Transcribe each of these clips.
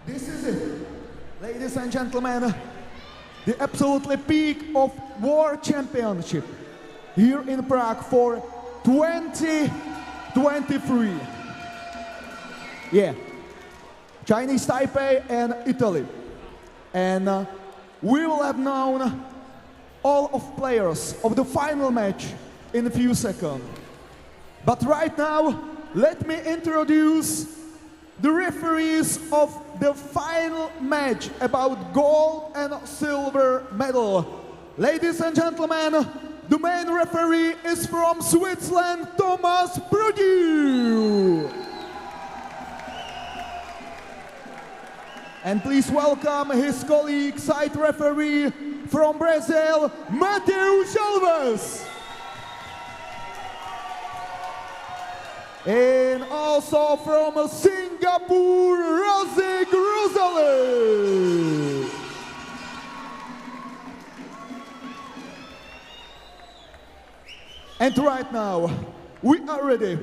This is it, ladies and gentlemen, the absolutely peak of World Championship here in Prague for 2023. Yeah, Chinese Taipei and Italy. And we will have known all of players of the final match in a few seconds. But right now, let me introduce the referees of the final match about gold and silver medal. Ladies and gentlemen, the main referee is from Switzerland, Thomas Produe. And please welcome his colleague, side referee from Brazil, Mateus Alves. And also from Singapore, Razik Rosales. And right now, we are ready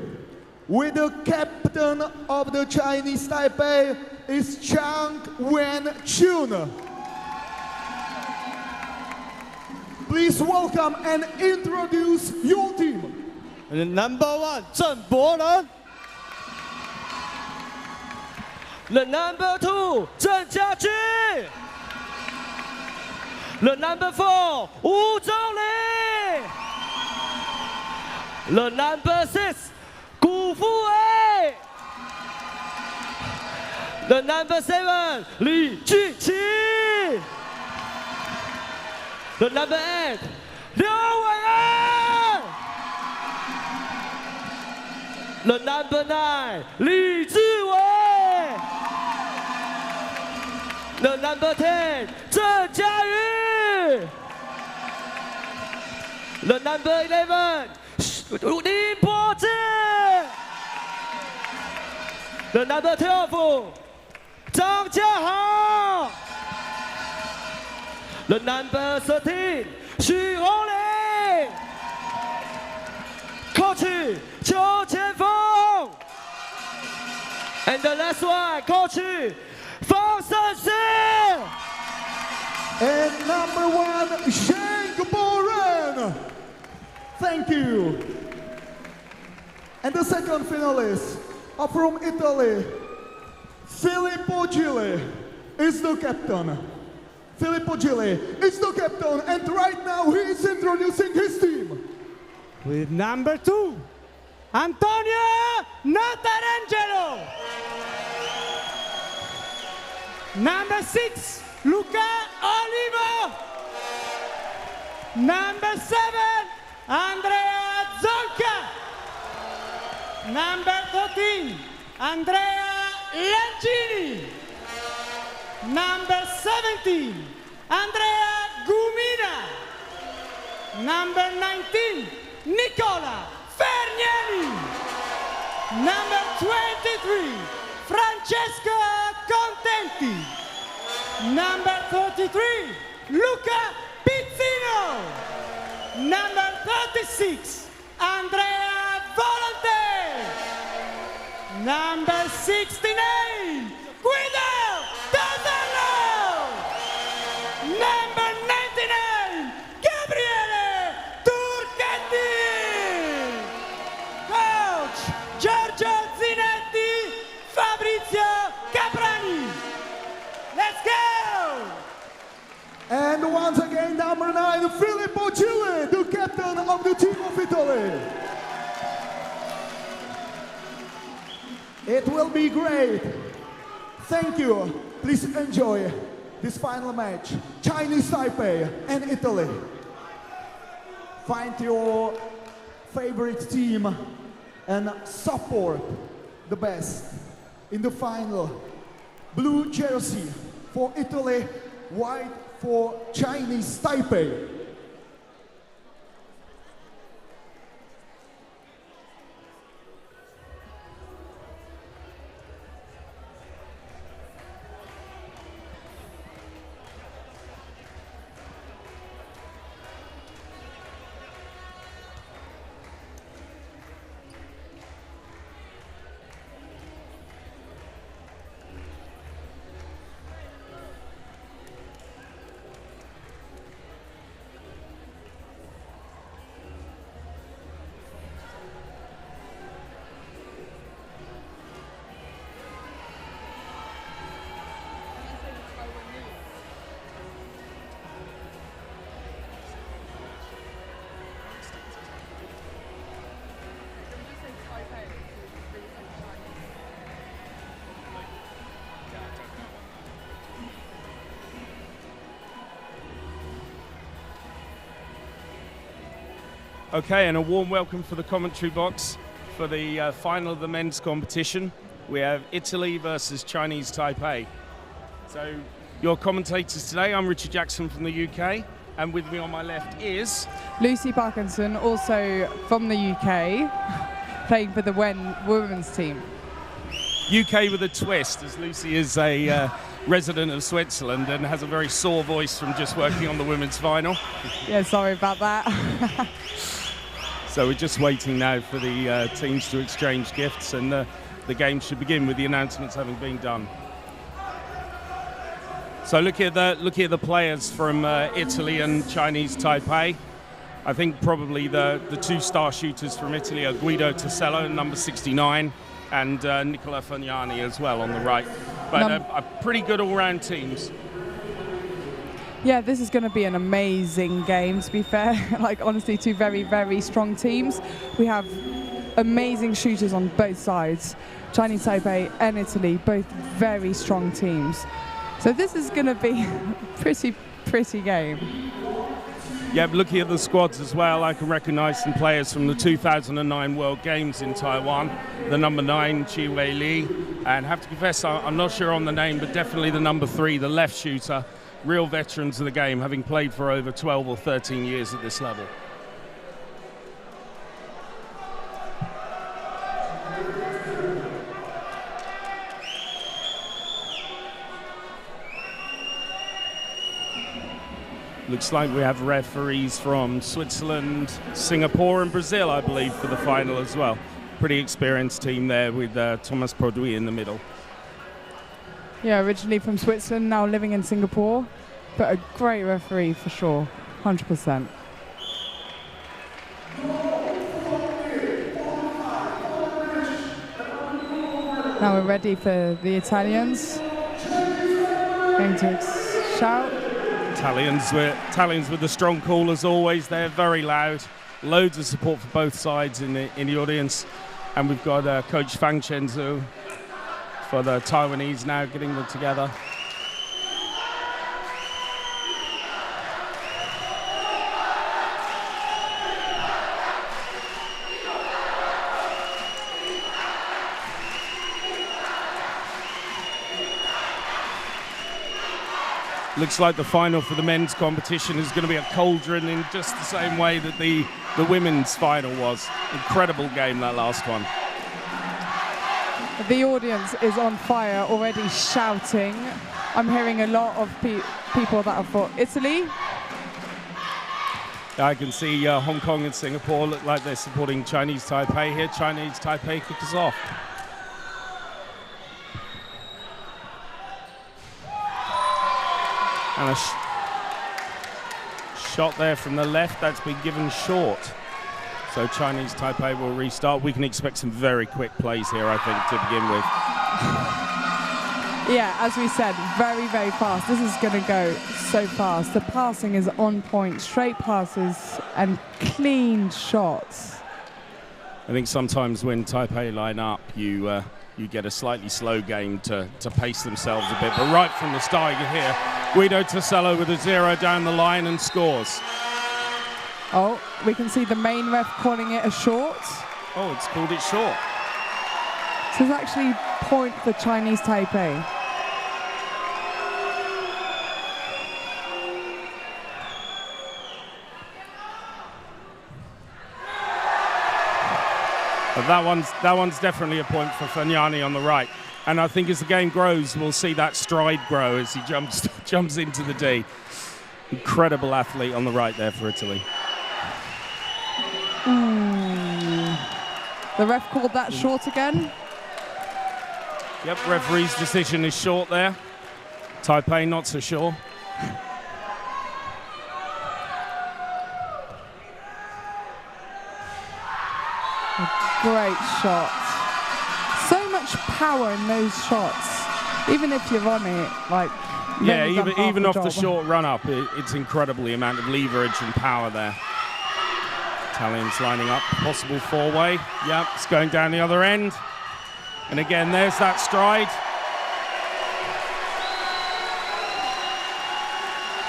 with the captain of the Chinese Taipei is Chang Wen-chun. Please welcome and introduce your team. Number 1, Zheng Boren. The number 2, Zheng Jiajun. The number 4, Wu Zhongli. The number 6, Gu Fuwei. The number 7, Li Juqi. The number 8, Liu Wei'an. The number 9, Li Zhiwei. The number 10, Zheng Jiayu. The number 11, Li Bozhi. The number 12, Zhang Jiahao. The number 13, Xu Hongli. Coach Qiu Qianfeng. And the last one, Coach Fang Shenxi. And number 1, Zheng Boren. Thank you. And the second finalist are from Italy. Filippo Gilli is the captain. Filippo Gilli is the captain, and right now he is introducing his team. With number 2, Antonio Natarangelo. Number 6, Luca Olivo. Number 7, Andrea Zonca. Number 13, Andrea Lancini. Number 17, Andrea Gumina. Number 19, Nicola Fergnani. Number 23, Francesco Contenti. Number 33, Luca Pizzino. Number 36, Andrea Volante. Number 69, Guido Dazzolo. Number 99, Gabriele Turchetti. Coach Giorgio Zinetti, Fabrizio Caprani. Let's go! And once again, number 9, Filippo Gilli, the captain of the team of Italy. It will be great. Thank you. Please enjoy this final match. Chinese Taipei and Italy. Find your favorite team and support the best in the final. Blue jersey for Italy, white for Chinese Taipei. Okay, and a warm welcome for the commentary box for the final of the men's competition. We have Italy versus Chinese Taipei. So, your commentators today, I'm Richard Jackson from the UK, and with me on my left is... Lucy Parkinson, also from the UK, playing for the women's team. UK with a twist, as Lucy is a resident of Switzerland and has a very sore voice from just working on the women's final. Yeah, sorry about that. So we're just waiting now for the teams to exchange gifts, and the game should begin with the announcements having been done. So looking at the players from Italy and Chinese Taipei, I think probably the two star shooters from Italy are Guido Tassello, number 69, and Nicola Fagnani as well on the right. But a pretty good all-round teams. Yeah, this is going to be an amazing game, to be fair. Like, honestly, two very, very strong teams. We have amazing shooters on both sides. Chinese Taipei and Italy, both very strong teams. So this is going to be a pretty game. Yeah, looking at the squads as well, I can recognise some players from the 2009 World Games in Taiwan. The number 9, Chi Wei Li, and have to confess, I'm not sure on the name, but definitely the number 3, the left shooter. Real veterans of the game, having played for over 12 or 13 years at this level. Looks like we have referees from Switzerland, Singapore and Brazil, I believe, for the final as well. Pretty experienced team there with Thomas Produit in the middle. Yeah, originally from Switzerland, now living in Singapore, but a great referee for sure, 100%. Now we're ready for the Italians. Going to shout. Italians with the strong call as always. They're very loud. Loads of support for both sides in the audience. And we've got Coach Fang Chenzu for the Taiwanese now getting them together. Looks like the final for the men's competition is going to be a cauldron in just the same way that the women's final was. Incredible game, that last one. The audience is on fire, already shouting. I'm hearing a lot of people that are for Italy. I can see Hong Kong and Singapore look like they're supporting Chinese Taipei here. Chinese Taipei kick us off. And a shot there from the left, that's been given short. So Chinese Taipei will restart. We can expect some very quick plays here, I think, to begin with. Yeah, as we said, very, very fast. This is going to go so fast. The passing is on point, straight passes and clean shots. I think sometimes when Taipei line up, you get a slightly slow game to pace themselves a bit. But right from the start, you hear Guido Tassello with a 0 down the line and scores. Oh, we can see the main ref calling it a short. Oh, it's called it short. So it's actually point for Chinese Taipei. But that one's definitely a point for Fagnani on the right. And I think as the game grows, we'll see that stride grow as he jumps into the D. Incredible athlete on the right there for Italy. The ref called that short again. Yep, referee's decision is short there. Taipei not so sure. A great shot. So much power in those shots. Even if you're on it, like... Yeah, even off the short run-up, it's incredible the amount of leverage and power there. Italians lining up, possible four-way. Yep, it's going down the other end. And again, there's that stride.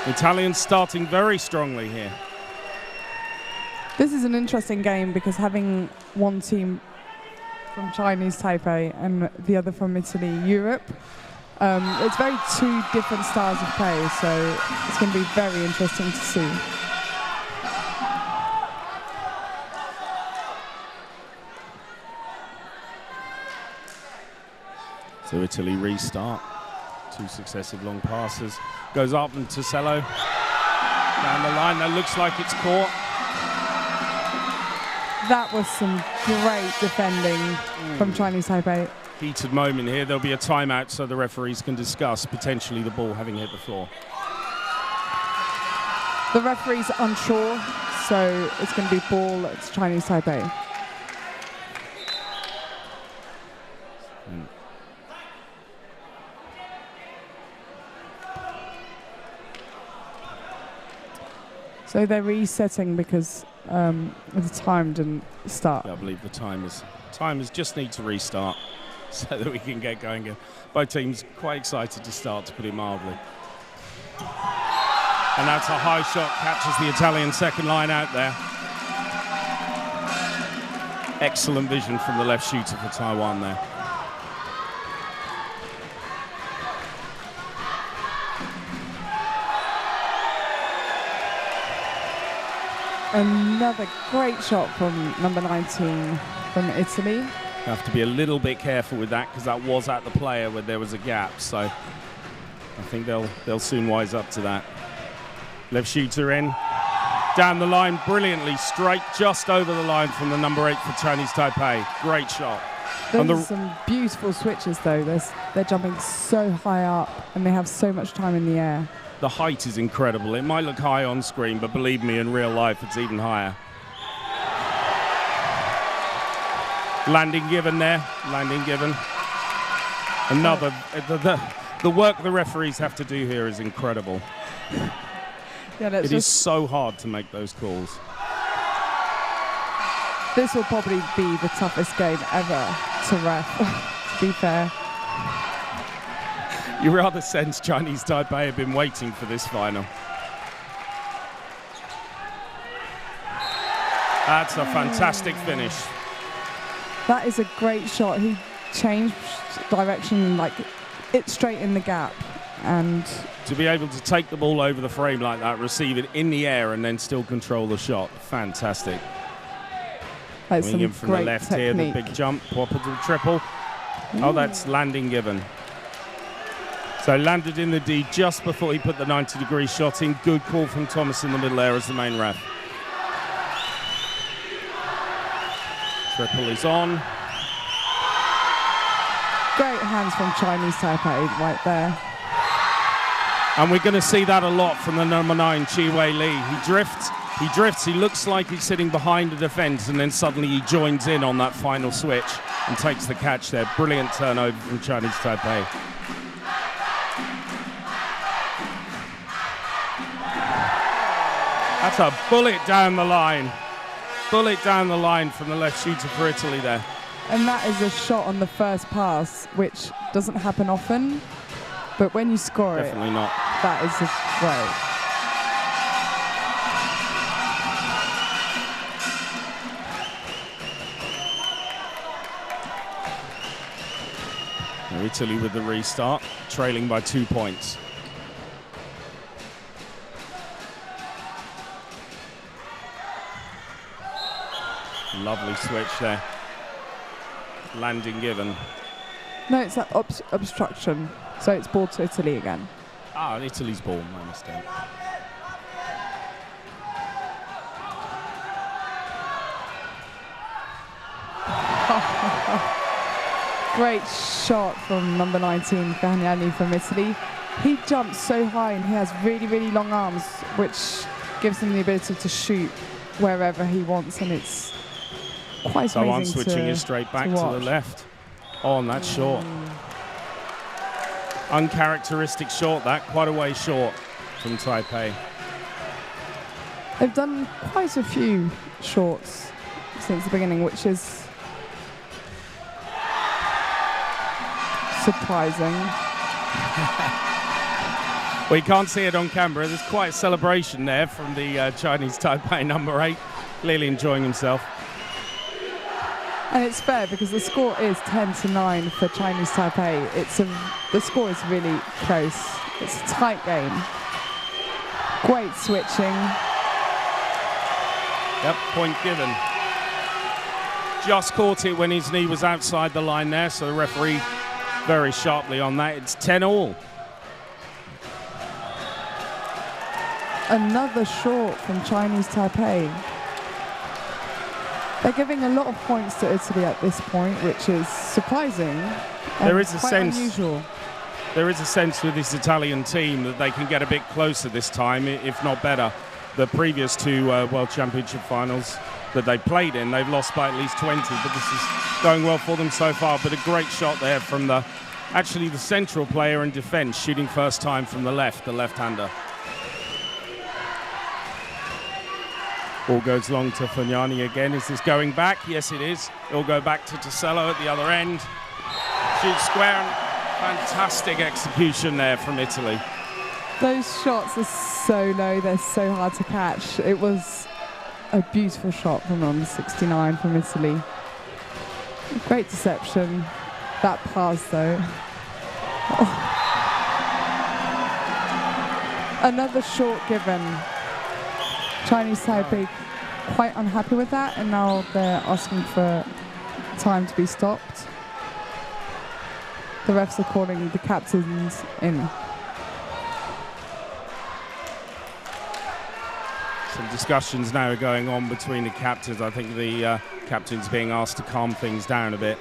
Italians starting very strongly here. This is an interesting game because having one team from Chinese Taipei and the other from Italy, Europe, it's very two different styles of play, so it's going to be very interesting to see. So Italy restart. 2 successive long passes. Goes up and Tosello down the line. That looks like it's caught. That was some great defending from Chinese Taipei. Heated moment here. There'll be a timeout so the referees can discuss potentially the ball having hit the floor. The referee's unsure, so it's going to be ball to Chinese Taipei. So they're resetting because the time didn't start. Yeah, I believe the timers just need to restart so that we can get going again. Both teams quite excited to start, to put it mildly. And that's a high shot, catches the Italian second line out there. Excellent vision from the left shooter for Taiwan there. Another great shot from number 19 from Italy. Have to be a little bit careful with that because that was at the player where there was a gap. So I think they'll soon wise up to that. Left shooter in, down the line brilliantly, straight just over the line from the number 8 for Chinese Taipei. Great shot. Those are some beautiful switches though. They're jumping so high up and they have so much time in the air. The height is incredible. It might look high on screen, but believe me, in real life, it's even higher. Landing given there, landing given. Another, the work the referees have to do here is incredible. Yeah, it is so hard to make those calls. This will probably be the toughest game ever to ref, to be fair. You rather sense Chinese Taipei have been waiting for this final. That's a fantastic finish. That is a great shot. He changed direction, like it straight in the gap. And to be able to take the ball over the frame like that, receive it in the air and then still control the shot. Fantastic. That's coming in from the left technique. here, the big jump, whopper to the triple. Oh, that's landing given. So landed in the D just before he put the 90-degree shot in. Good call from Thomas in the middle there as the main ref. Triple is on. Great hands from Chinese Taipei right there. And we're going to see that a lot from the number 9, Chi Wei-li. He drifts, he looks like he's sitting behind the defense, and then suddenly he joins in on that final switch and takes the catch there. Brilliant turnover from Chinese Taipei. That's a bullet down the line. Bullet down the line from the left shooter for Italy there. And that is a shot on the first pass, which doesn't happen often. But when you score Definitely not. That is great. Italy with the restart, trailing by 2 points. Lovely switch there. Landing given. No, it's that obstruction. So it's ball to Italy again. Ah, Italy's ball, my mistake. Great shot from number 19, Gagnani from Italy. He jumps so high and he has really, really long arms, which gives him the ability to shoot wherever he wants, and it's quite amazing. So on switching is straight back to the left. Oh, and that's short. Uncharacteristic short, that. Quite a way short from Taipei. They've done quite a few shorts since the beginning, which is surprising. Well, you can't see it on camera. There's quite a celebration there from the Chinese Taipei number 8. clearly enjoying himself. And it's fair because the score is 10-9 for Chinese Taipei. The score is really close. It's a tight game. Great switching. Yep, point given. Just caught it when his knee was outside the line there, so the referee very sharply on that. It's 10-all. Another short from Chinese Taipei. They're giving a lot of points to Italy at this point, which is surprising. There is a quite sense. Unusual. There is a sense with this Italian team that they can get a bit closer this time, if not better. The previous two World Championship finals that they played in, they've lost by at least 20, but this is going well for them so far. But a great shot there from the central player in defense, shooting first time from the left-hander. Ball goes long to Fagnani again. Is this going back? Yes, it is. It'll go back to Tosello at the other end. Shoots square. Fantastic execution there from Italy. Those shots are so low, they're so hard to catch. It was a beautiful shot from number 69 from Italy. Great deception. That pass though. Oh. Another short given. Chinese Taipei quite unhappy with that, and now they're asking for time to be stopped. The refs are calling the captains in. Some discussions now are going on between the captains. I think the captain's being asked to calm things down a bit.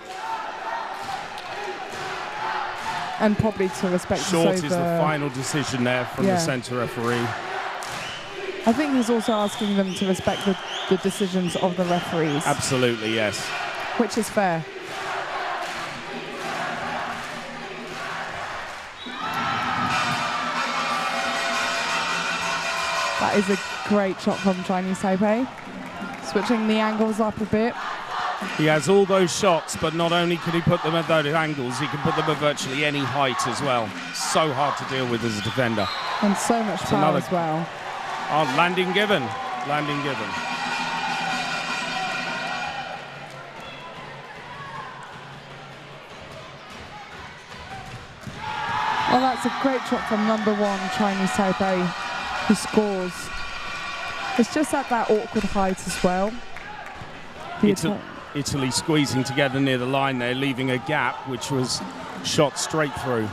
And probably to respect Short is the final decision there from the centre referee. I think he's also asking them to respect the decisions of the referees. Absolutely, yes. Which is fair. That is a great shot from Chinese Taipei. Switching the angles up a bit. He has all those shots, but not only can he put them at those angles, he can put them at virtually any height as well. So hard to deal with as a defender. And so much power as well. Oh, landing given. Landing given. Well, that's a great shot from number 1, Chinese Taipei, who scores. It's just at that awkward height as well. Italy squeezing together near the line there, leaving a gap which was shot straight through.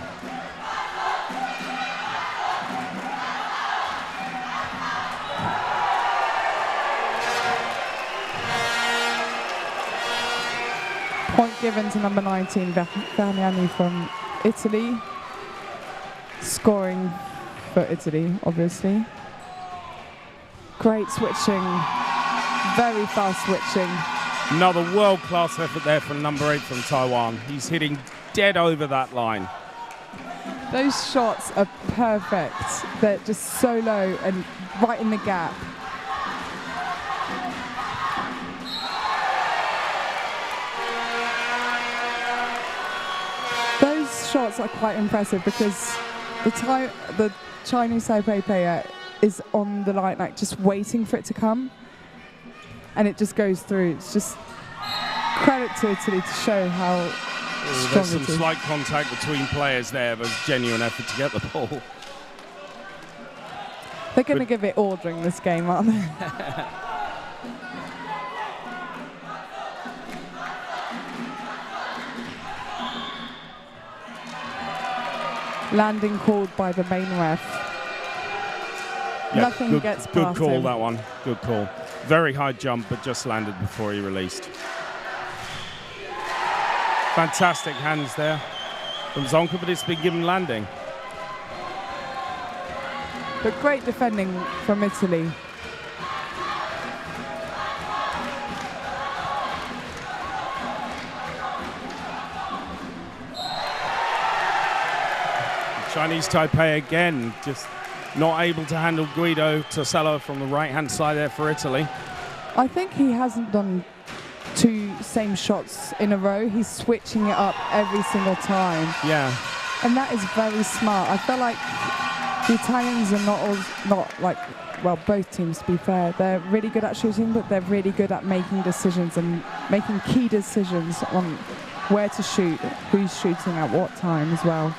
Point given to number 19, Fagnani from Italy. Scoring for Italy, obviously. Great switching. Very fast switching. Another world-class effort there from number 8 from Taiwan. He's hitting dead over that line. Those shots are perfect. They're just so low and right in the gap. Those shots are quite impressive because the Chinese Taipei player is on the line, like just waiting for it to come. And it just goes through. It's just credit to Italy to show how strong there's some it is. slight contact between players there, but genuine effort to get the ball. They're going to give it all during this game, aren't they? Landing called by the main ref. Yeah, Nothing gets past Good call, him. that one. Good call. Very high jump, but just landed before he released. Fantastic hands there from Zonka, but it's been given landing. But great defending from Italy. Chinese Taipei again, just not able to handle Guido Tosello from the right-hand side there for Italy. I think he hasn't done 2 same shots in a row. He's switching it up every single time. Yeah. And that is very smart. I feel like the Italians are not like well, both teams to be fair, they're really good at shooting, but they're really good at making decisions and making key decisions on where to shoot, who's shooting at what time as well.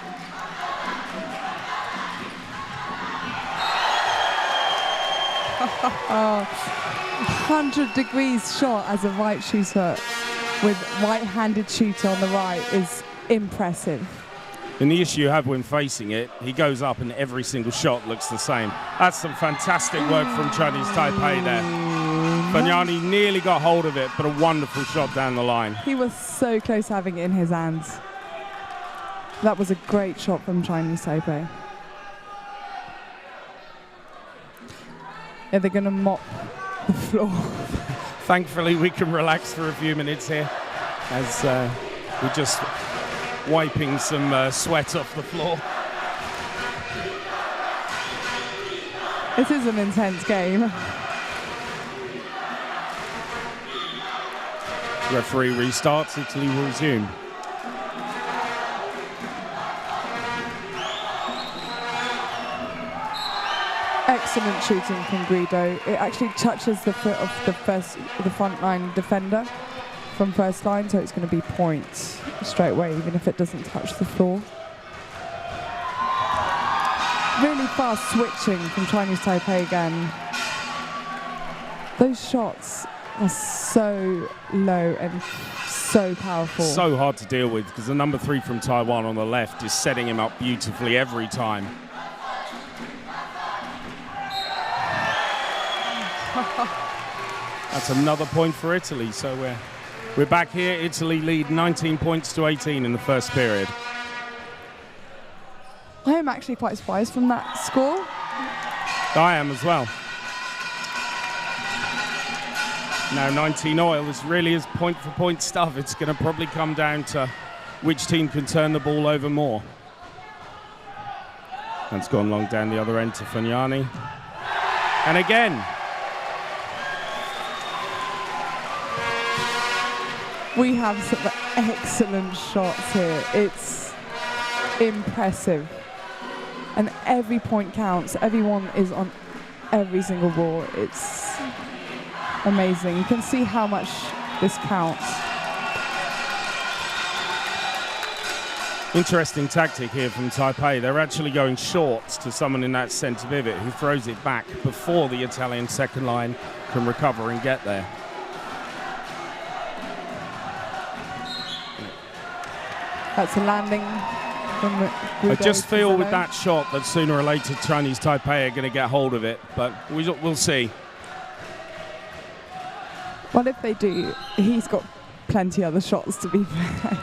Oh, 100 degrees shot as a right shooter with right-handed shooter on the right is impressive. And the issue you have when facing it, he goes up and every single shot looks the same. That's some fantastic work from Chinese Taipei there. Fanyani nearly got hold of it, but a wonderful shot down the line. He was so close to having it in his hands. That was a great shot from Chinese Taipei. Yeah, they're going to mop the floor. Thankfully, we can relax for a few minutes here as we're just wiping some sweat off the floor. This is an intense game. Referee restarts, Italy will resume. Excellent shooting from Guido. It actually touches the foot of the front line defender from first line, so it's going to be point straight away, even if it doesn't touch the floor. Really fast switching from Chinese Taipei again. Those shots are so low and so powerful. So hard to deal with because the number 3 from Taiwan on the left is setting him up beautifully every time. That's another point for Italy. So we're back here. Italy lead 19 points to 18 in the first period. I am actually quite surprised from that score. I am as well. Now 19-0, this really is point-for-point stuff. It's going to probably come down to which team can turn the ball over more. That's gone long down the other end to Fanyani. And again. We have some excellent shots here. It's impressive. And every point counts. Everyone is on every single ball. It's amazing. You can see how much this counts. Interesting tactic here from Taipei. They're actually going short to someone in that centre pivot who throws it back before the Italian second line can recover and get there. That's a landing from Guido. I just feel with that shot that sooner or later Chinese Taipei are going to get hold of it, but we'll see. Well, if they do, he's got plenty other shots, to be fair.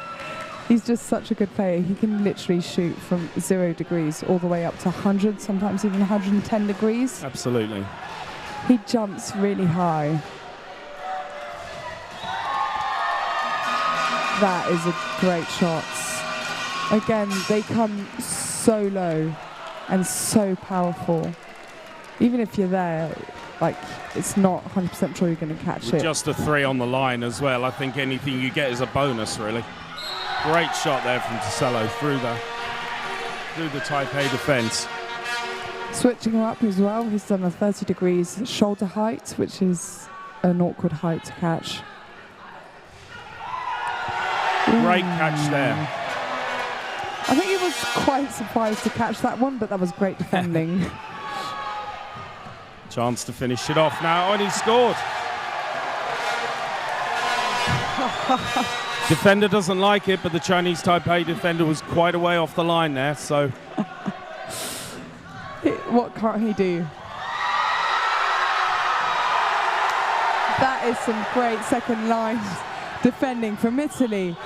He's just such a good player. He can literally shoot from 0 degrees all the way up to 100, sometimes even 110 degrees. Absolutely. He jumps really high. That is a great shot. Again, they come so low and so powerful. Even if you're there, like, it's not 100% sure you're going to catch it. Just a 3 on the line as well. I think anything you get is a bonus, really. Great shot there from Tasello through the Taipei defence. Switching him up as well, he's done a 30 degrees shoulder height, which is an awkward height to catch. Great catch there. I think he was quite surprised to catch that one, but that was great defending. Chance to finish it off now, and he scored. Defender doesn't like it, but the Chinese Taipei defender was quite a way off the line there, so. What can't he do? That is some great second line defending from Italy.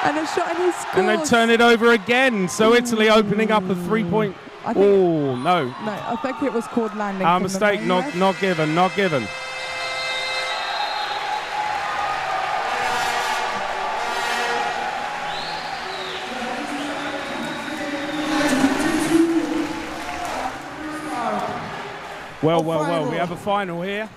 And a shot, and he scores. And they turn it over again, so Italy opening up a 3-point. Oh, no. No, I think it was called landing. Our mistake, not given, not given. Well, we have a final here.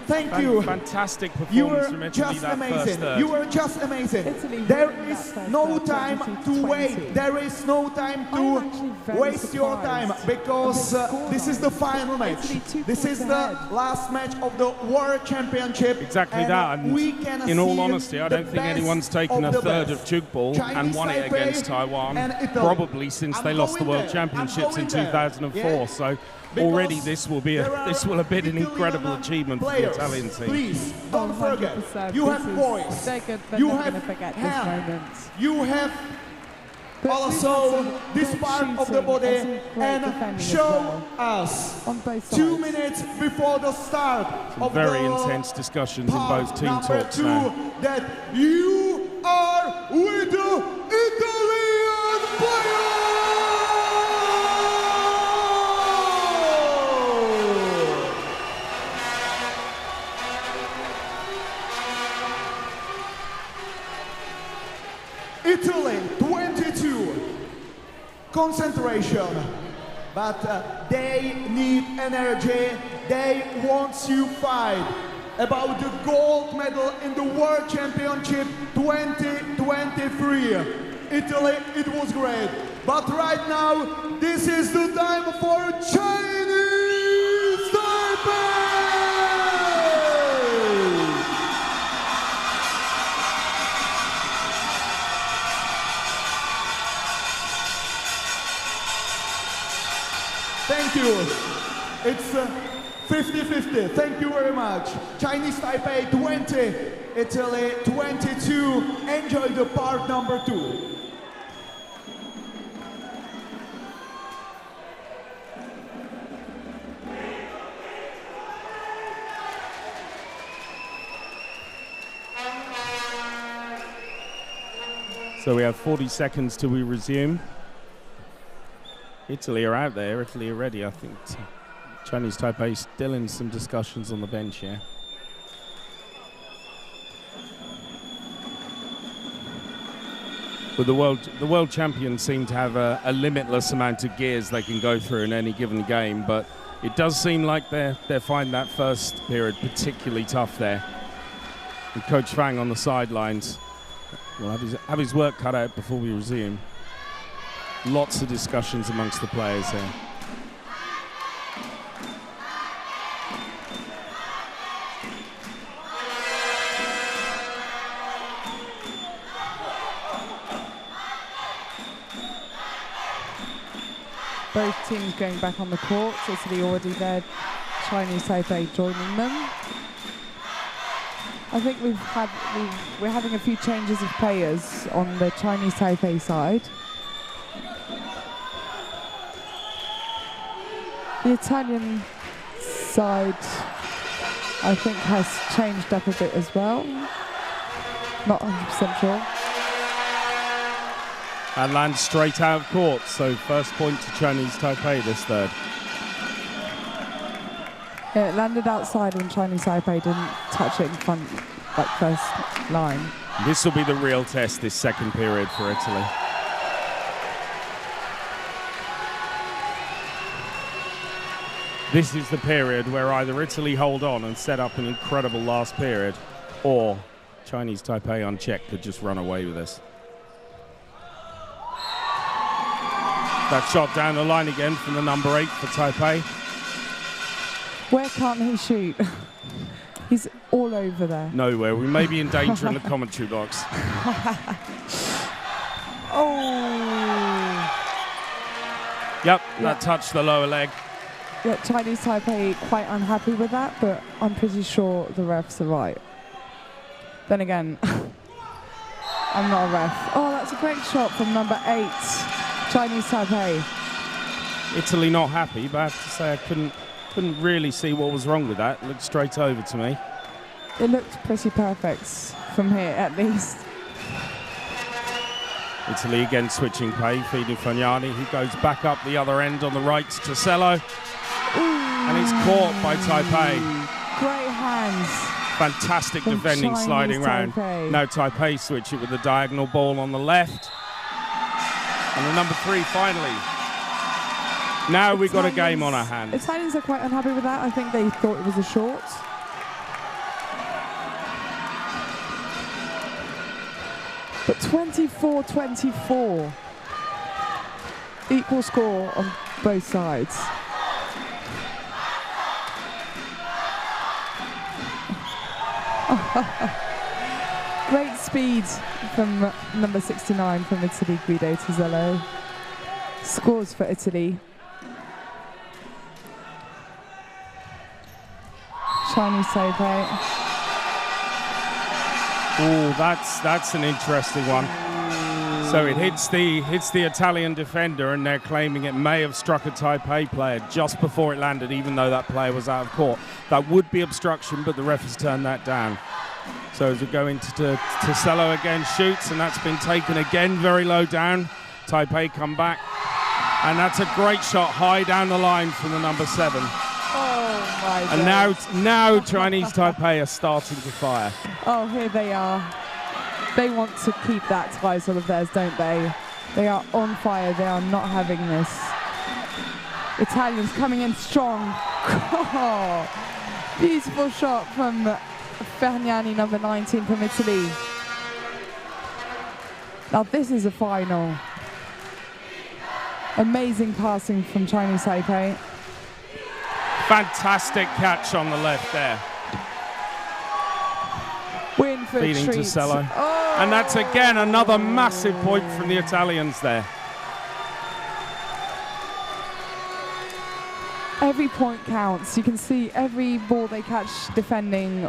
Thank you. Fantastic You performance were from Italy just that first amazing. third. You were just amazing. Italy There won is that no first time third, to 22-20. wait. There is no time I'm actually to very waste your time surprised because of the this is the final match. Italy 2 This is points the ahead. last match of the World Championship. Exactly and that. And we can in all see honesty, I the don't think best anyone's taken a of the third best. of Tchoukball and Chinese won it Taipei against Taiwan, and Italy. probably since they lost the going World there. Championships in I'm going there. 2004. Yeah. So Because already this will have been an incredible achievement for the players. Italian team. Please don't forget. 100%. You This have is- voice. They're You not have going to forget this hand. moment. You have But also we've had some this great part of the shooting body and some great and defending as show well. us On both 2 sides. minutes before the start of Very the intense discussions in part both team number talks 2 now. that you are with the Italian player. Italy 22, concentration, but they need energy, they want to fight about the gold medal in the World Championship 2023. Italy, it was great, but right now, this is the time for Chinese Taipei! Thank you. It's 50-50. Thank you very much. Chinese Taipei 20, Italy 22. Enjoy the part number 2. So we have 40 seconds till we resume. Italy are out there. Italy are ready. I think Chinese Taipei still in some discussions on the bench here. But the world champions seem to have a limitless amount of gears they can go through in any given game. But it does seem like they find that first period particularly tough there. And Coach Fang on the sidelines will have his work cut out before we resume. Lots of discussions amongst the players here. Both teams going back on the court. Italy already there. Chinese Taipei joining them. I think we're having a few changes of players on the Chinese Taipei side. The Italian side, I think, has changed up a bit as well. Not 100% sure. And lands straight out of court, so first point to Chinese Taipei this third. Yeah, it landed outside when Chinese Taipei didn't touch it in front, like first line. This will be the real test this second period for Italy. This is the period where either Italy hold on and set up an incredible last period, or Chinese Taipei unchecked could just run away with this. That shot down the line again from the number 8 for Taipei. Where can't he shoot? He's all over there. Nowhere. We may be in danger in the commentary box. Oh! Yep, that touched the lower leg. Yeah, Chinese Taipei quite unhappy with that, but I'm pretty sure the refs are right. Then again, I'm not a ref. Oh, that's a great shot from number 8, Chinese Taipei. Italy not happy, but I have to say I couldn't really see what was wrong with that. It looked straight over to me. It looked pretty perfect from here, at least. Italy again switching play, feeding Fagnani. He goes back up the other end on the right to Cello. And it's caught by Taipei. Great hands. Fantastic from defending, Chinese sliding round. Taipei. Now Taipei switch it with the diagonal ball on the left. And the number 3 finally. Now we've got a game on our hands. Italians are quite unhappy with that. I think they thought it was a short. 24-24. Equal score on both sides. Great speed from number 69 from Italy, Guido Tozzello. Scores for Italy. Chinese Taipei. Oh, that's an interesting one. So it hits the Italian defender, and they're claiming it may have struck a Taipei player just before it landed, even though that player was out of court. That would be obstruction, but the ref has turned that down. So as we go into Tozzello again, shoots, and that's been taken again very low down. Taipei come back, and that's a great shot high down the line from the number 7. Oh my God. And now Chinese Taipei are starting to fire. Oh, here they are. They want to keep that title of theirs, don't they? They are on fire. They are not having this. Italians coming in strong. Oh, beautiful shot from Fergnani, number 19 from Italy. Now this is a final. Amazing passing from Chinese Taipei. Fantastic catch on the left there. Win for Feeding a treat. Tozzello. Oh. And that's again another massive point from the Italians there. Every point counts. You can see every ball they catch defending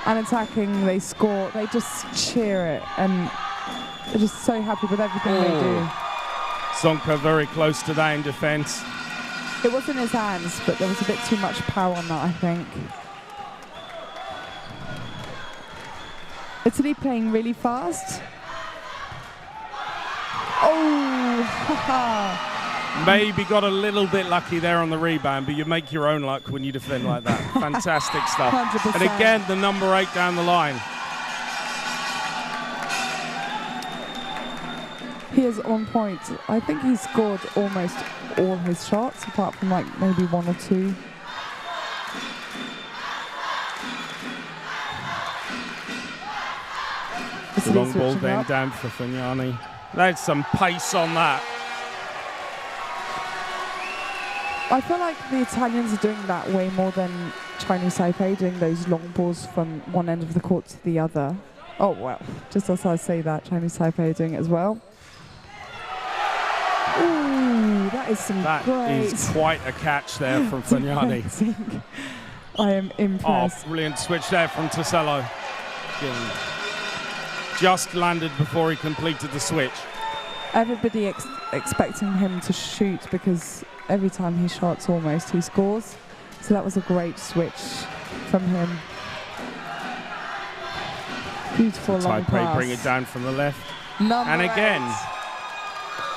and attacking, they score. They just cheer it, and they're just so happy with everything they do. Zonka very close to that in defence. It was in his hands, but there was a bit too much power on that, I think. Italy playing really fast. Oh, haha. Maybe got a little bit lucky there on the rebound, but you make your own luck when you defend like that. Fantastic stuff. 100%. And again, the number 8 down the line. He is on point. I think he scored almost all his shots, apart from like maybe 1 or 2. The long ball then down for Fergnani. There's some pace on that. I feel like the Italians are doing that way more than Chinese Taipei, doing those long balls from one end of the court to the other. Oh, well, just as I say that, Chinese Taipei are doing it as well. Ooh, that is some That great... is quite a catch there from Fergnani. I am impressed. Oh, brilliant switch there from Tozzello. Just landed before he completed the switch. Everybody expecting him to shoot, because every time he shots almost he scores. So that was a great switch from him. Beautiful long Taipei pass. bring it down from the left. Number And again. 8.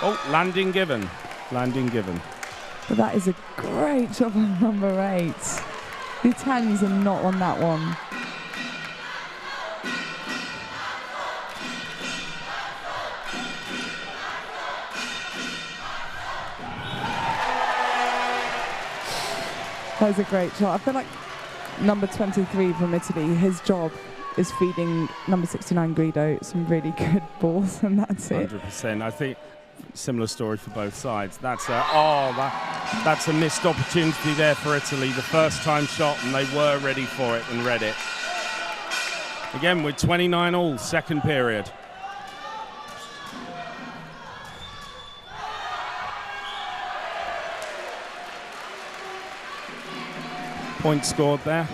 Oh, landing given. Landing given. But that is a great job on number 8. The Italians are not on that one. That was a great shot. I feel like number 23 from Italy, his job is feeding number 69 Guido some really good balls, and that's it. 100%. I think similar story for both sides. That's a missed opportunity there for Italy. The first time shot, and they were ready for it and read it. Again, with 29 all, second period. Point scored there.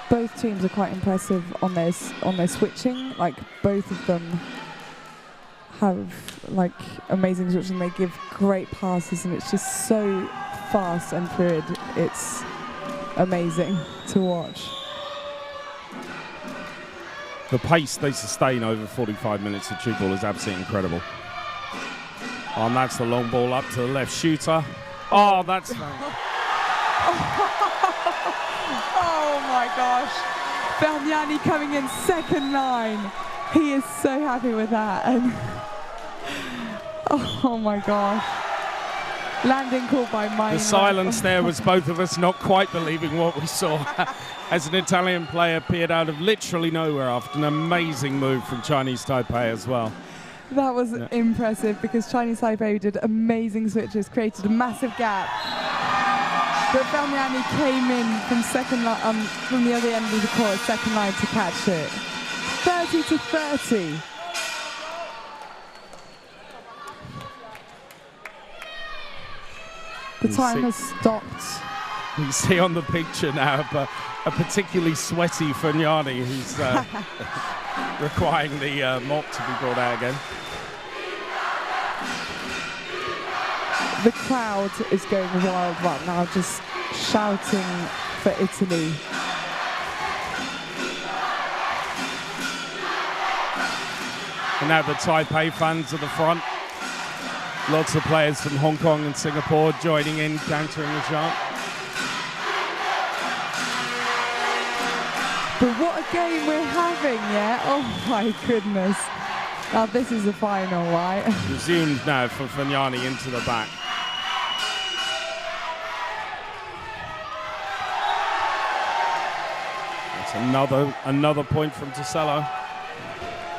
Both teams are quite impressive on their switching. Like, both of them have like amazing switching. They give great passes, and it's just so fast and fluid. It's amazing to watch. The pace they sustain over 45 minutes of Tchoukball is absolutely incredible. Oh, and that's the long ball up to the left shooter. Oh, that's... Oh my gosh. Fergnani coming in second line. He is so happy with that. And oh my gosh. Landing call by mine. The silence there was both of us not quite believing what we saw as an Italian player appeared out of literally nowhere after an amazing move from Chinese Taipei as well. That was impressive because Chinese Taipei did amazing switches, created a massive gap. But Felmiani came in from from the other end of the court, second line to catch it. 30-30. The time has stopped. You see on the picture now a particularly sweaty Fagnani who's requiring the mop to be brought out again. The crowd is going wild right now, just shouting for Italy. And now the Taipei fans at the front. Lots of players from Hong Kong and Singapore joining in, countering the chant. But what a game we're having, yeah? Oh my goodness. Now this is the final, right? Resumed now for Fagnani into the back. That's another point from Tosello.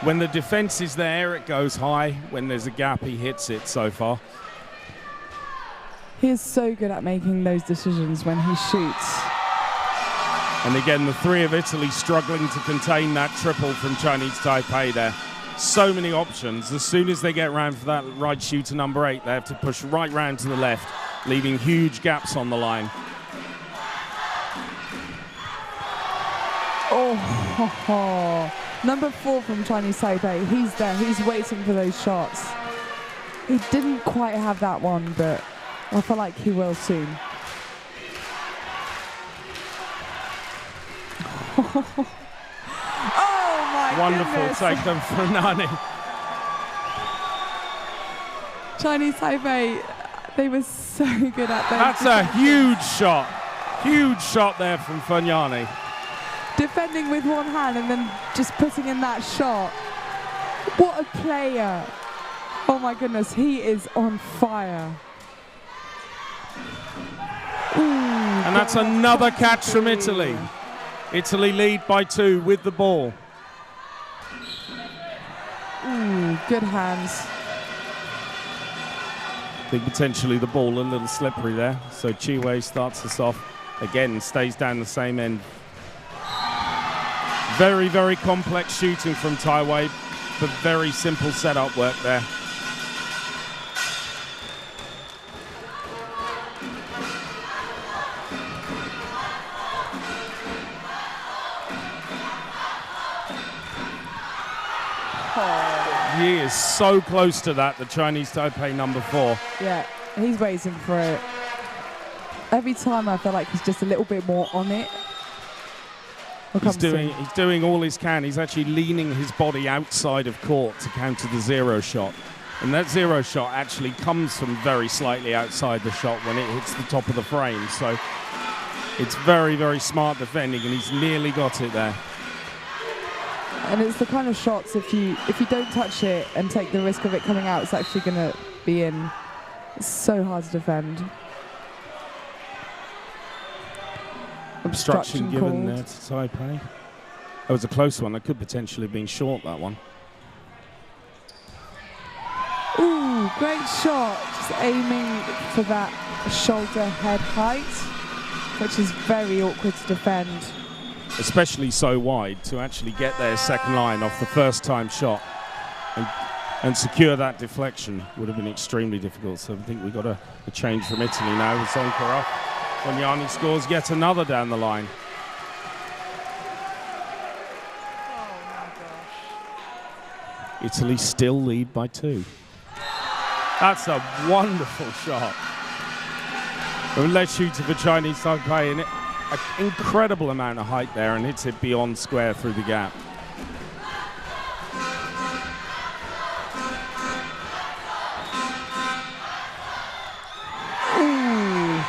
When the defense is there, it goes high. When there's a gap, he hits it so far. He is so good at making those decisions when he shoots. And again, the three of Italy struggling to contain that triple from Chinese Taipei there. So many options. As soon as they get round for that right shooter number 8, they have to push right round to the left, leaving huge gaps on the line. Oh, number 4 from Chinese Taipei, he's there, he's waiting for those shots. He didn't quite have that one, but I feel like he will soon. Oh my Wonderful goodness. takedown from Nani. Chinese Taipei, they were so good at that. That's a huge shot. Huge shot there from Fagnani. Defending with one hand and then just putting in that shot. What a player. Oh my goodness, he is on fire. Ooh, And that's another catch from Italy. Italy lead by 2 with the ball. Ooh, good hands. I think potentially the ball a little slippery there. So Chiwei starts us off. Again, stays down the same end. Very, very complex shooting from Taiwei, but very simple setup work there. He is so close to that, the Chinese Taipei number 4. Yeah, he's waiting for it. Every time I feel like he's just a little bit more on it. He's doing all he can. He's actually leaning his body outside of court to counter the 0 shot. And that 0 shot actually comes from very slightly outside the shot when it hits the top of the frame. So it's very, very smart defending, and he's nearly got it there. And it's the kind of shots, if you don't touch it and take the risk of it coming out, it's actually going to be in. It's so hard to defend. Obstruction given called. there to Taipei. That was a close one. That could potentially have been short, that one. Ooh, great shot. Just aiming for that shoulder head height, which is very awkward to defend. Especially so wide, to actually get their second line off the first time shot and secure that deflection would have been extremely difficult. So I think we got a change from Italy now with Zonka up. Fagnani scores yet another down the line. Italy still lead by 2. That's a wonderful shot. A led shooter for Chinese Taipei, and an incredible amount of height there, and hits it beyond square through the gap. Ooh.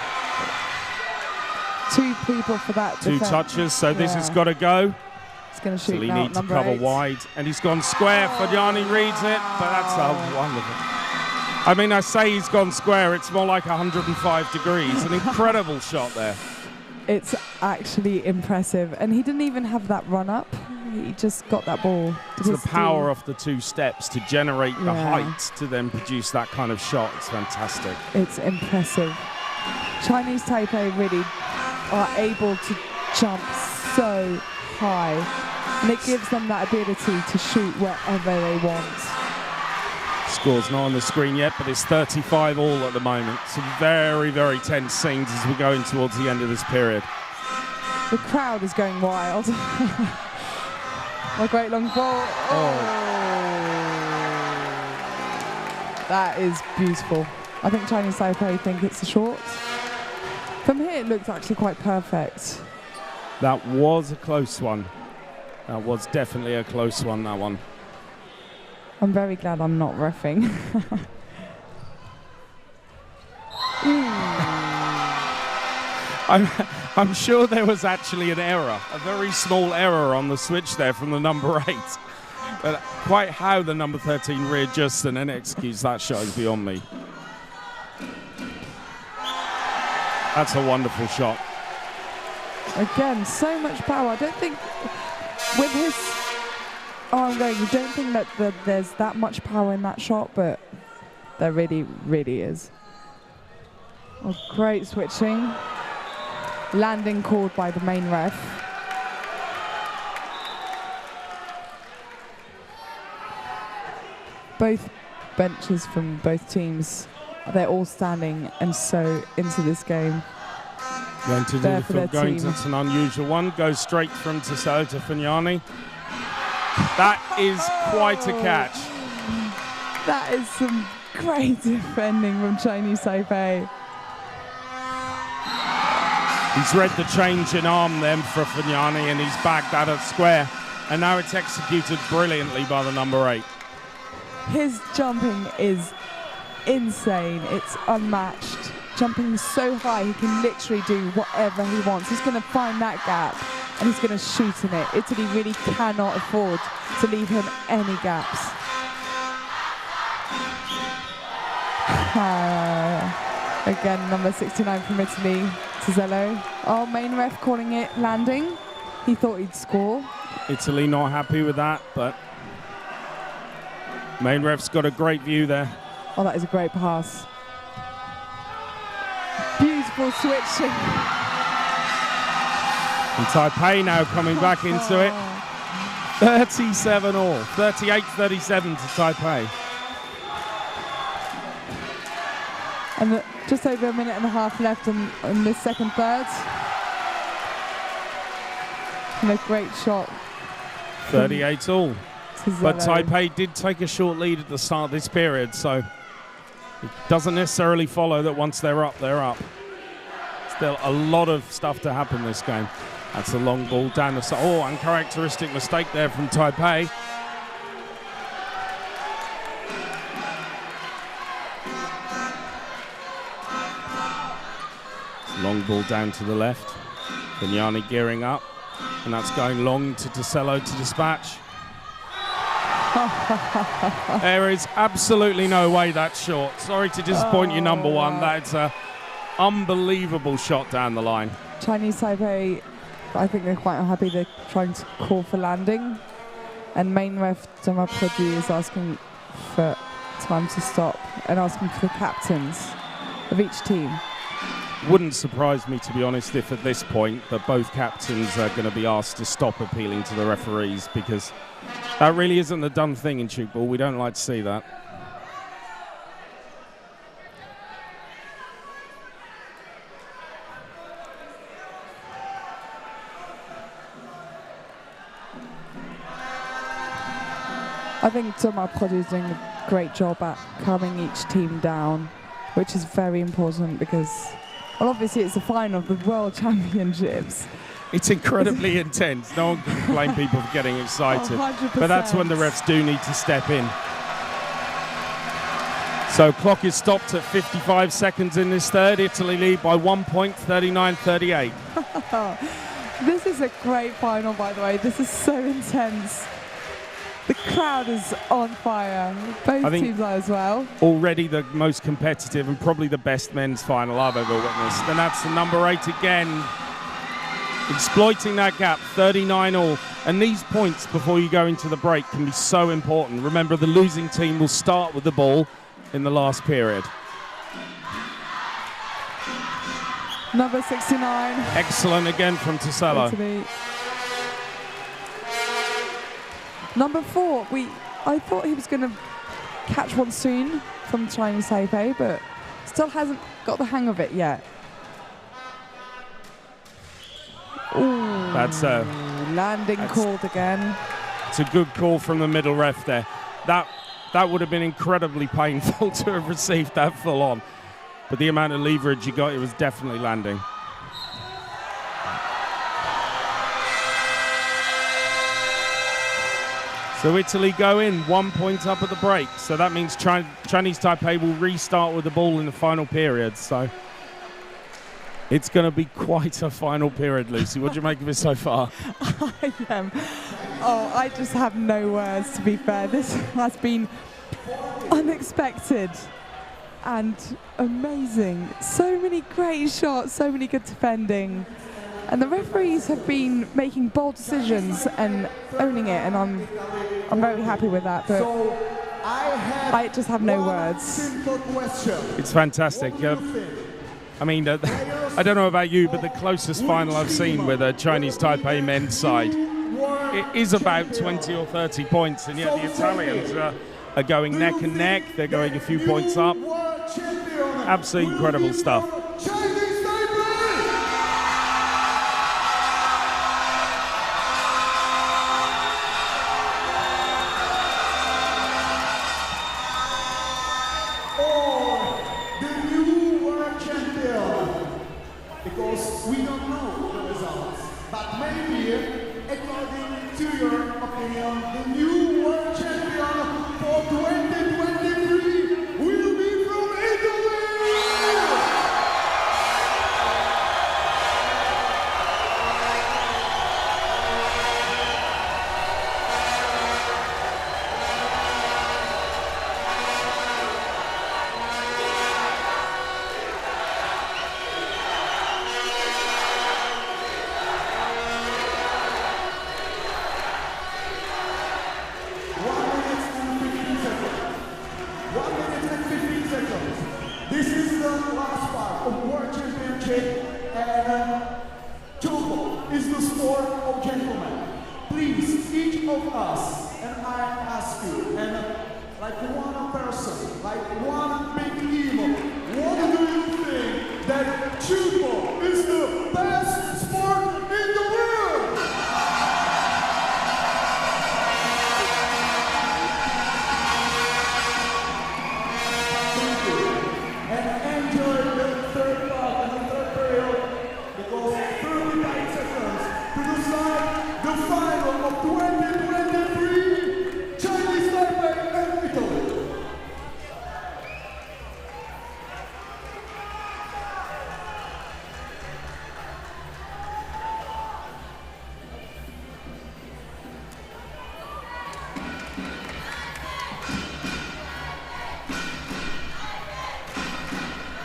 2 people for that. 2 touches, so this has got to go. It's going to shoot Italy now, need to number cover 8. wide, and he's gone square. Fagnani reads it, but that's a wonderful. I mean, I say he's gone square. It's more like 105 degrees. An incredible shot there. It's actually impressive. And he didn't even have that run up. He just got that ball. It's the power of the 2 steps to generate the height to then produce that kind of shot. It's fantastic. It's impressive. Chinese Taipei really are able to jump so high. And it gives them that ability to shoot wherever they want. Score's not on the screen yet, but it's 35 all at the moment. Some very, very tense scenes as we're going towards the end of this period. The crowd is going wild. A great long ball. Oh. That is beautiful. I think Chinese Taipei think it's a short. From here, it looks actually quite perfect. That was a close one. That was definitely a close one, that one. I'm very glad I'm not reffing. I'm sure there was actually an error, a very small error on the switch there from the number 8. But quite how the number 13 readjusts and then executes that shot is beyond me. That's a wonderful shot. Again, so much power. I don't think with his arm going, you don't think that there's that much power in that shot, but there really, really is. Oh, great switching. Landing called by the main ref. Both benches from both teams, they're all standing and so into this game. Going to do the going to, it's an unusual one. Goes straight from Tissot to Fagnani. That is quite a catch. That is some great defending from Chinese Taipei. He's read the change in arm then for Fagnani and he's bagged that at square. And now it's executed brilliantly by the number 8. His jumping is insane. It's unmatched. Jumping so high, he can literally do whatever he wants. He's going to find that gap and he's going to shoot in it. Italy really cannot afford to leave him any gaps. Again, number 69 from Italy, Tizzello. Oh, main ref calling it landing. He thought he'd score. Italy not happy with that, but main ref's got a great view there. Oh, that is a great pass. Beautiful switching. And Taipei now coming back into it. 37 all, 38-37 to Taipei. And just over a minute and a half left in this second third. And a great shot. 38 all. But Tizzello. Taipei did take a short lead at the start of this period, so it doesn't necessarily follow that once they're up, they're up. Still a lot of stuff to happen this game. That's a long ball down the side. Oh, uncharacteristic mistake there from Taipei. Long ball down to the left. Fagnani gearing up. And that's going long to Tissot to dispatch. There is absolutely no way that's short. Sorry to disappoint you, number 1. That's an unbelievable shot down the line. Chinese Taipei, I think they're quite unhappy. They're trying to call for landing. And main ref Thomas Produit is asking for time to stop and asking for the captains of each team. Wouldn't surprise me, to be honest, if at this point that both captains are going to be asked to stop appealing to the referees, because that really isn't the done thing in Tchoukball. We don't like to see that. I think Thomas Produit is doing a great job at calming each team down, which is very important because, well, obviously it's the final of the World Championships. It's incredibly intense. No one can blame people for getting excited. 100%. But that's when the refs do need to step in. So clock is stopped at 55 seconds in this third. Italy lead by 1 point, 39-38. This is a great final, by the way. This is so intense. The crowd is on fire. Both teams are as well. Already the most competitive and probably the best men's final I've ever witnessed. And that's the number 8 again, exploiting that gap, 39-all. And these points before you go into the break can be so important. Remember, the losing team will start with the ball in the last period. Number 69. Excellent again from Tossello. Number 4, I thought he was going to catch one soon from Chinese Taipei, but still hasn't got the hang of it yet. Ooh, that's called again. It's a good call from the middle ref there. That would have been incredibly painful to have received that full on. But the amount of leverage you got, it was definitely landing. So Italy go in 1 point up at the break. So that means Chinese Taipei will restart with the ball in the final period. So it's going to be quite a final period, Lucy. What do you make of it so far? I just have no words, to be fair. This has been unexpected and amazing. So many great shots, so many good defending. And the referees have been making bold decisions and owning it, and I'm very happy with that. But I just have no words. It's fantastic. I mean, I don't know about you, but the closest final I've seen with a Chinese Taipei men's side, it is about 20 or 30 points, and yet the Italians are going neck and neck. They're going a few points up. Absolutely incredible stuff. Tchoukball is the sport of gentlemen. Please, each of us, and I ask you, and like one person, like one big team, what do you think that Tchoukball is the best sport in the world? Thank you. And enjoy the third part and the third period, because 39 seconds to decide the final of 2023 Chinese Taipei and Italy.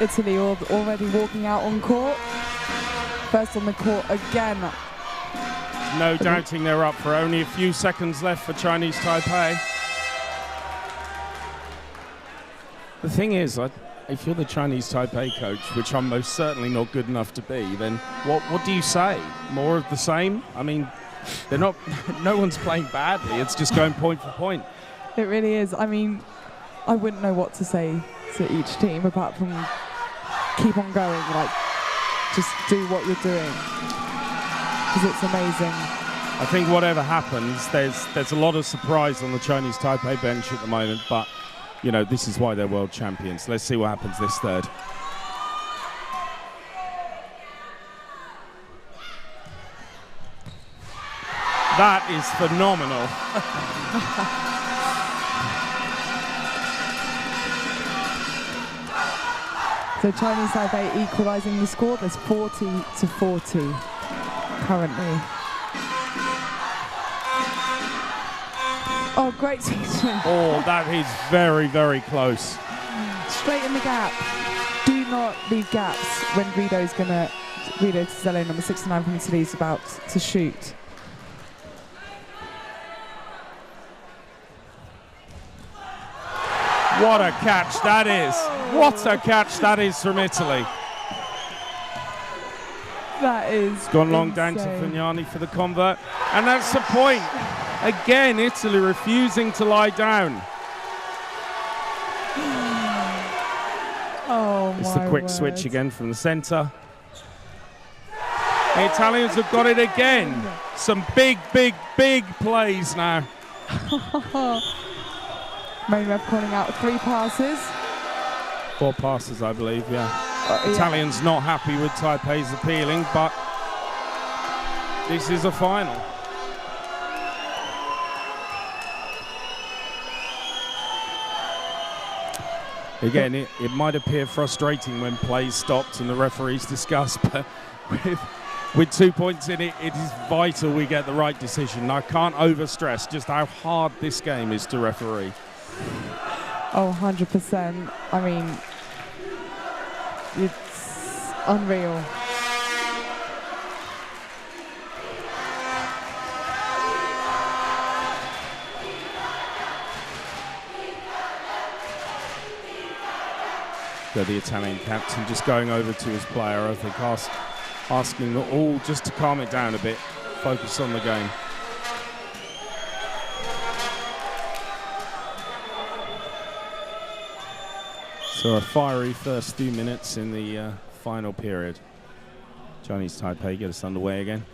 Italy already walking out on court. First on the court again. No doubting they're up for only a few seconds left for Chinese Taipei. The thing is, if you're the Chinese Taipei coach, which I'm most certainly not good enough to be, then what do you say? More of the same? I mean, they're not. No one's playing badly. It's just going point for point. It really is. I mean, I wouldn't know what to say to each team apart from keep on going, like just do what you're doing, because it's amazing. I think whatever happens, there's a lot of surprise on the Chinese Taipei bench at the moment, but you know, this is why they're world champions. Let's see what happens this third. That is phenomenal. So Chinese Taipei equalising the score. There's 40-40 currently. Oh, great switching. Oh, that is very, very close. Straight in the gap. Do not leave gaps when Guido Tizello, number 69 from Italy, is about to shoot. What a catch that is. What a catch that is from Italy. That is It's gone long down to Fagnani for the convert. And that's the point. Again, Italy refusing to lie down. Oh, It's the quick switch again from the centre. The Italians have got it again. Some big, big, big plays now. Main ref calling out 3 passes. 4 passes, I believe, yeah. Italians not happy with Taipei's appealing, but this is a final. Again, it might appear frustrating when plays stopped and the referees discuss, but with 2 points in it, it is vital we get the right decision. I can't overstress just how hard this game is to referee. Oh, 100%. I mean, it's unreal. So the Italian captain just going over to his player, I think, asking them all just to calm it down a bit, focus on the game. So a fiery first few minutes in the final period. Chinese Taipei get us underway again.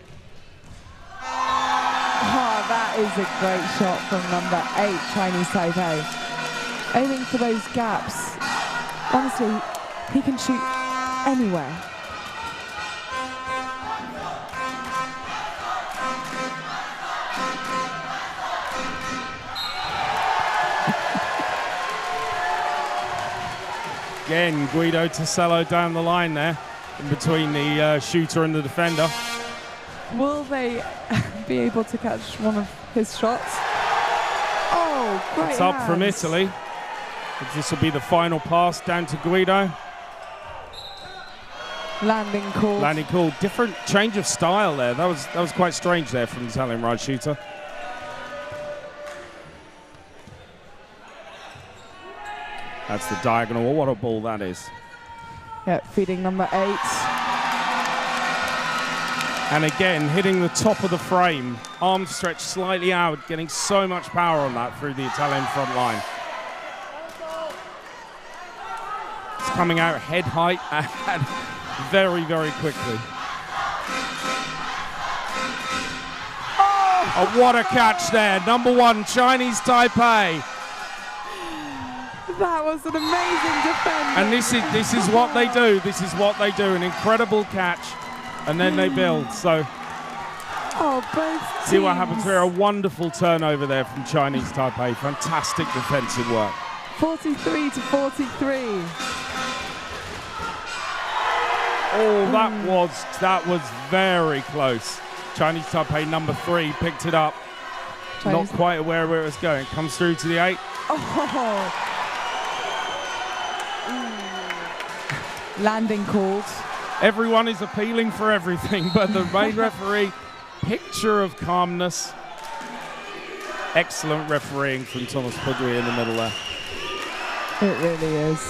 Oh, that is a great shot from number 8, Chinese Taipei. Aiming for those gaps. Honestly, he can shoot anywhere. Again, Guido Tizello down the line there, in between the shooter and the defender. Will they be able to catch one of his shots? Oh, great It's up hands. from Italy. This will be the final pass down to Guido. Landing call. Landing call. Different change of style there. That was quite strange there from the Italian right shooter. That's the diagonal. What a ball that is. Yeah, feeding number 8. And again, hitting the top of the frame. Arms stretched slightly out, getting so much power on that through the Italian front line. It's coming out head height and very, very quickly. Oh, what a catch there. Number 1, Chinese Taipei. That was an amazing defense. And this is what they do. This is what they do. An incredible catch. And then they build. So both teams. see what happens here. A wonderful turnover there from Chinese Taipei. Fantastic defensive work. 43 to 43. Oh, that was very close. Chinese Taipei number 3 picked it up. Not quite aware where it was going. Comes through to the 8. Oh. Landing called. Everyone is appealing for everything, but the main referee, picture of calmness. Excellent refereeing from Thomas Pudry in the middle there. It really is.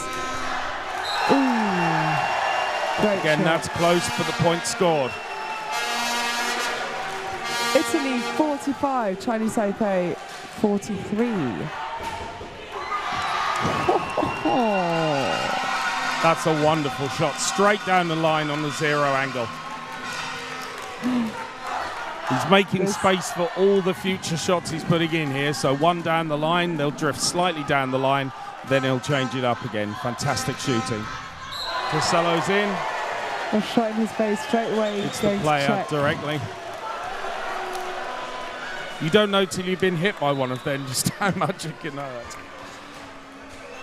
Ooh. Great Again, shot. that's close, but the point scored. Italy 45, Chinese Taipei 43. That's a wonderful shot, straight down the line on the 0 angle. He's making space for all the future shots he's putting in here. So 1 down the line, they'll drift slightly down the line, then he'll change it up again. Fantastic shooting. Tizello's in. A shot in his face straight away. It's the player directly. You don't know till you've been hit by one of them just how much you can know it.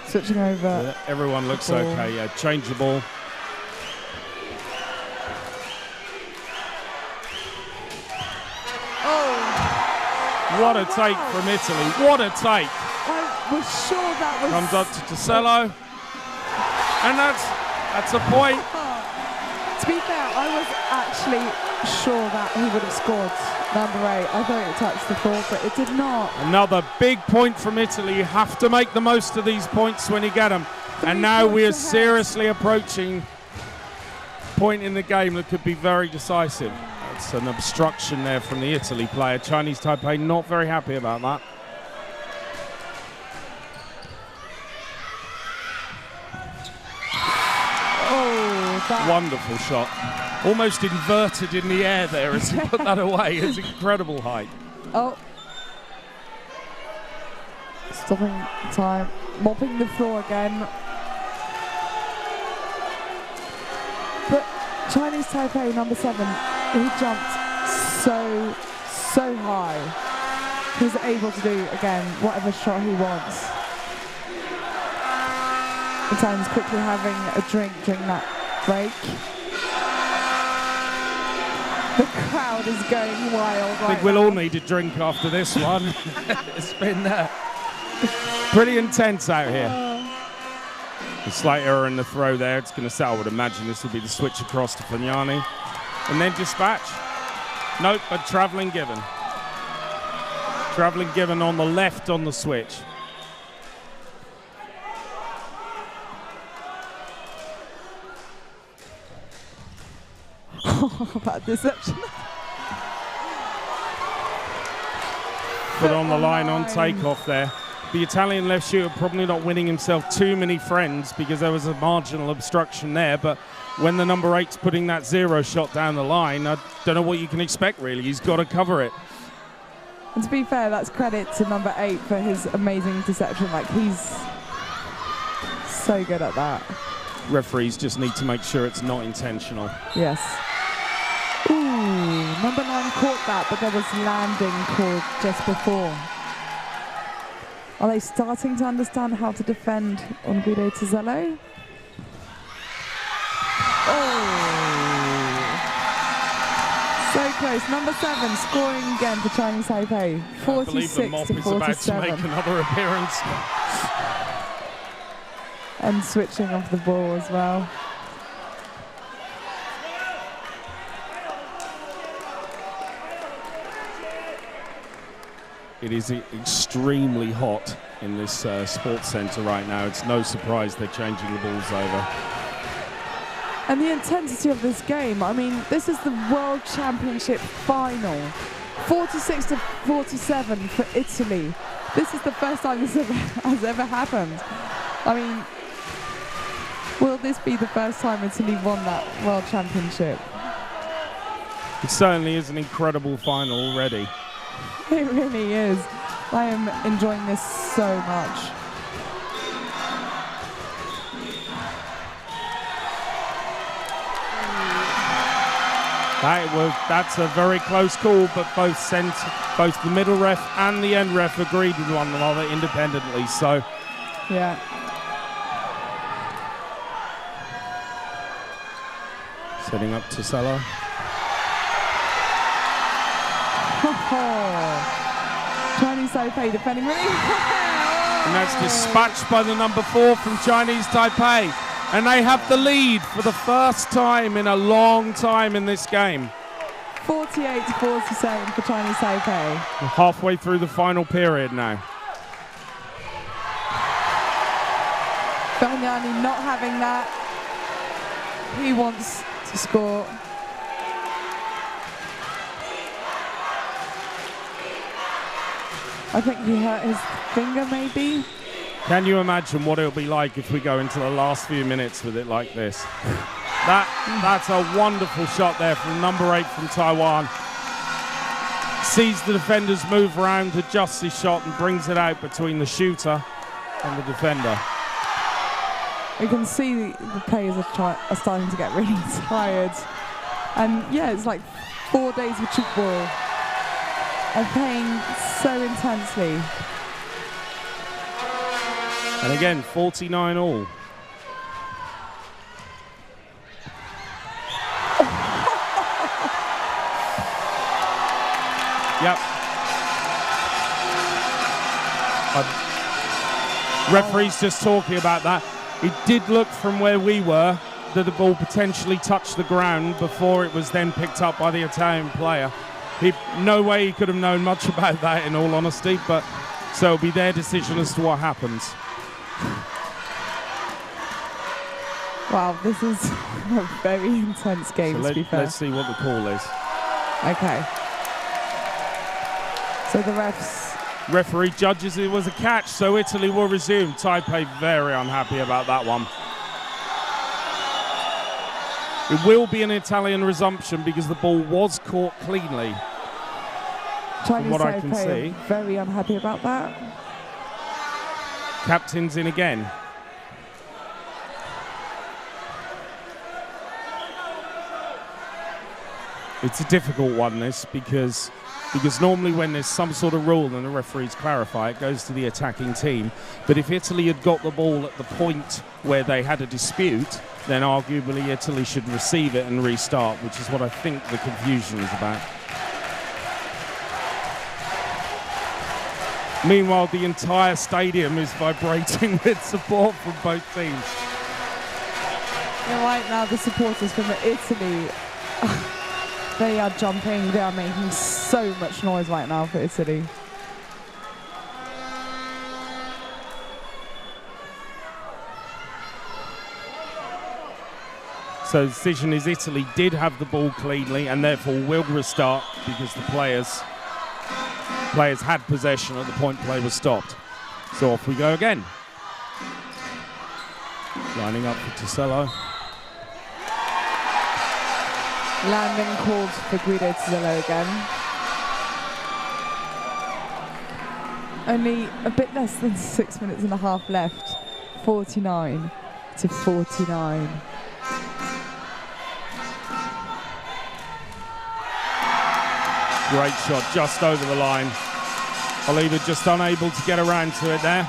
Switching over. Yeah, everyone looks okay. Yeah, change the ball. What a take from Italy. What a take. I was sure that was... Comes up to Tosello. And that's a point. To be fair, I was actually sure that he would have scored number 8. I thought it touched the floor, but it did not. Another big point from Italy. You have to make the most of these points when you get them. And now we are seriously approaching a point in the game that could be very decisive. That's an obstruction there from the Italy player. Chinese Taipei not very happy about that. Wonderful shot. Almost inverted in the air there as he put that away. It's incredible height. Oh. Stopping time. Mopping the floor again. But Chinese Taipei, number 7, he jumped so high. He's able to do, again, whatever shot he wants. Italians quickly having a drink during that break. The crowd is going wild. I think we'll all need a drink after this one. It's been pretty intense out here. A slight error in the throw there. It's going to set. I would imagine this will be the switch across to Fagnani. And then dispatch. Nope, but travelling given. Travelling given on the left on the switch. Bad deception. Put on the line on takeoff there. The Italian left shooter probably not winning himself too many friends because there was a marginal obstruction there, but when the number 8's putting that 0 shot down the line, I don't know what you can expect really. He's got to cover it. And to be fair, that's credit to number 8 for his amazing deception. Like, he's so good at that. Referees just need to make sure it's not intentional. Yes. Ooh, number 9 caught that, but there was landing called just before. Are they starting to understand how to defend on Guido Tosello? Oh! So close. Number 7 scoring again for Chinese Taipei. 46 to 47. I believe the mop is about to make another appearance. And switching off the ball as well. It is extremely hot in this sports centre right now. It's no surprise they're changing the balls over. And the intensity of this game, I mean, this is the World Championship final. 46 to 47 for Italy. This is the first time this has ever happened. I mean, will this be the first time Italy won that World Championship? It certainly is an incredible final already. It really is. I am enjoying this so much. That's a very close call, but both the middle ref and the end ref agreed with one another independently. So, yeah. Setting up to Salah. Chinese Taipei defending really well. And that's dispatched by the number 4 from Chinese Taipei. And they have the lead for the first time in a long time in this game. 48 to 47 for Chinese Taipei. We're halfway through the final period now. Fagnani not having that. He wants to score. I think he hurt his finger maybe. Can you imagine what it'll be like if we go into the last few minutes with it like this? That's a wonderful shot there from number 8 from Taiwan. Sees the defenders move around, adjusts his shot and brings it out between the shooter and the defender. You can see the players are starting to get really tired. And yeah, it's like 4 days of Tchoukball. And playing so intensely. And again, 49 all. Yep. Referee's just talking about that. It did look from where we were that the ball potentially touched the ground before it was then picked up by the Italian player. No way he could have known much about that, in all honesty, but so it'll be their decision as to what happens. Wow, this is a very intense game, to be fair. Let's see what the call is. Okay. So the referee judges it was a catch, so Italy will resume. Taipei very unhappy about that one. It will be an Italian resumption because the ball was caught cleanly. Chinese from what I can see. Very unhappy about that. Captain's in again. It's a difficult one, this, because normally when there's some sort of rule and the referees clarify, it goes to the attacking team. But if Italy had got the ball at the point where they had a dispute, then arguably Italy should receive it and restart, which is what I think the confusion is about. Meanwhile, the entire stadium is vibrating with support from both teams. Yeah, right now, the supporters from Italy, they are jumping. They are making so much noise right now for Italy. So the decision is Italy did have the ball cleanly and therefore will restart because the players had possession at the point play was stopped. So off we go again. Lining up for Tisello. Landon called for Guido Tisello again. Only a bit less than 6 minutes and a half left. 49-49. Great shot, just over the line. Oliver just unable to get around to it there.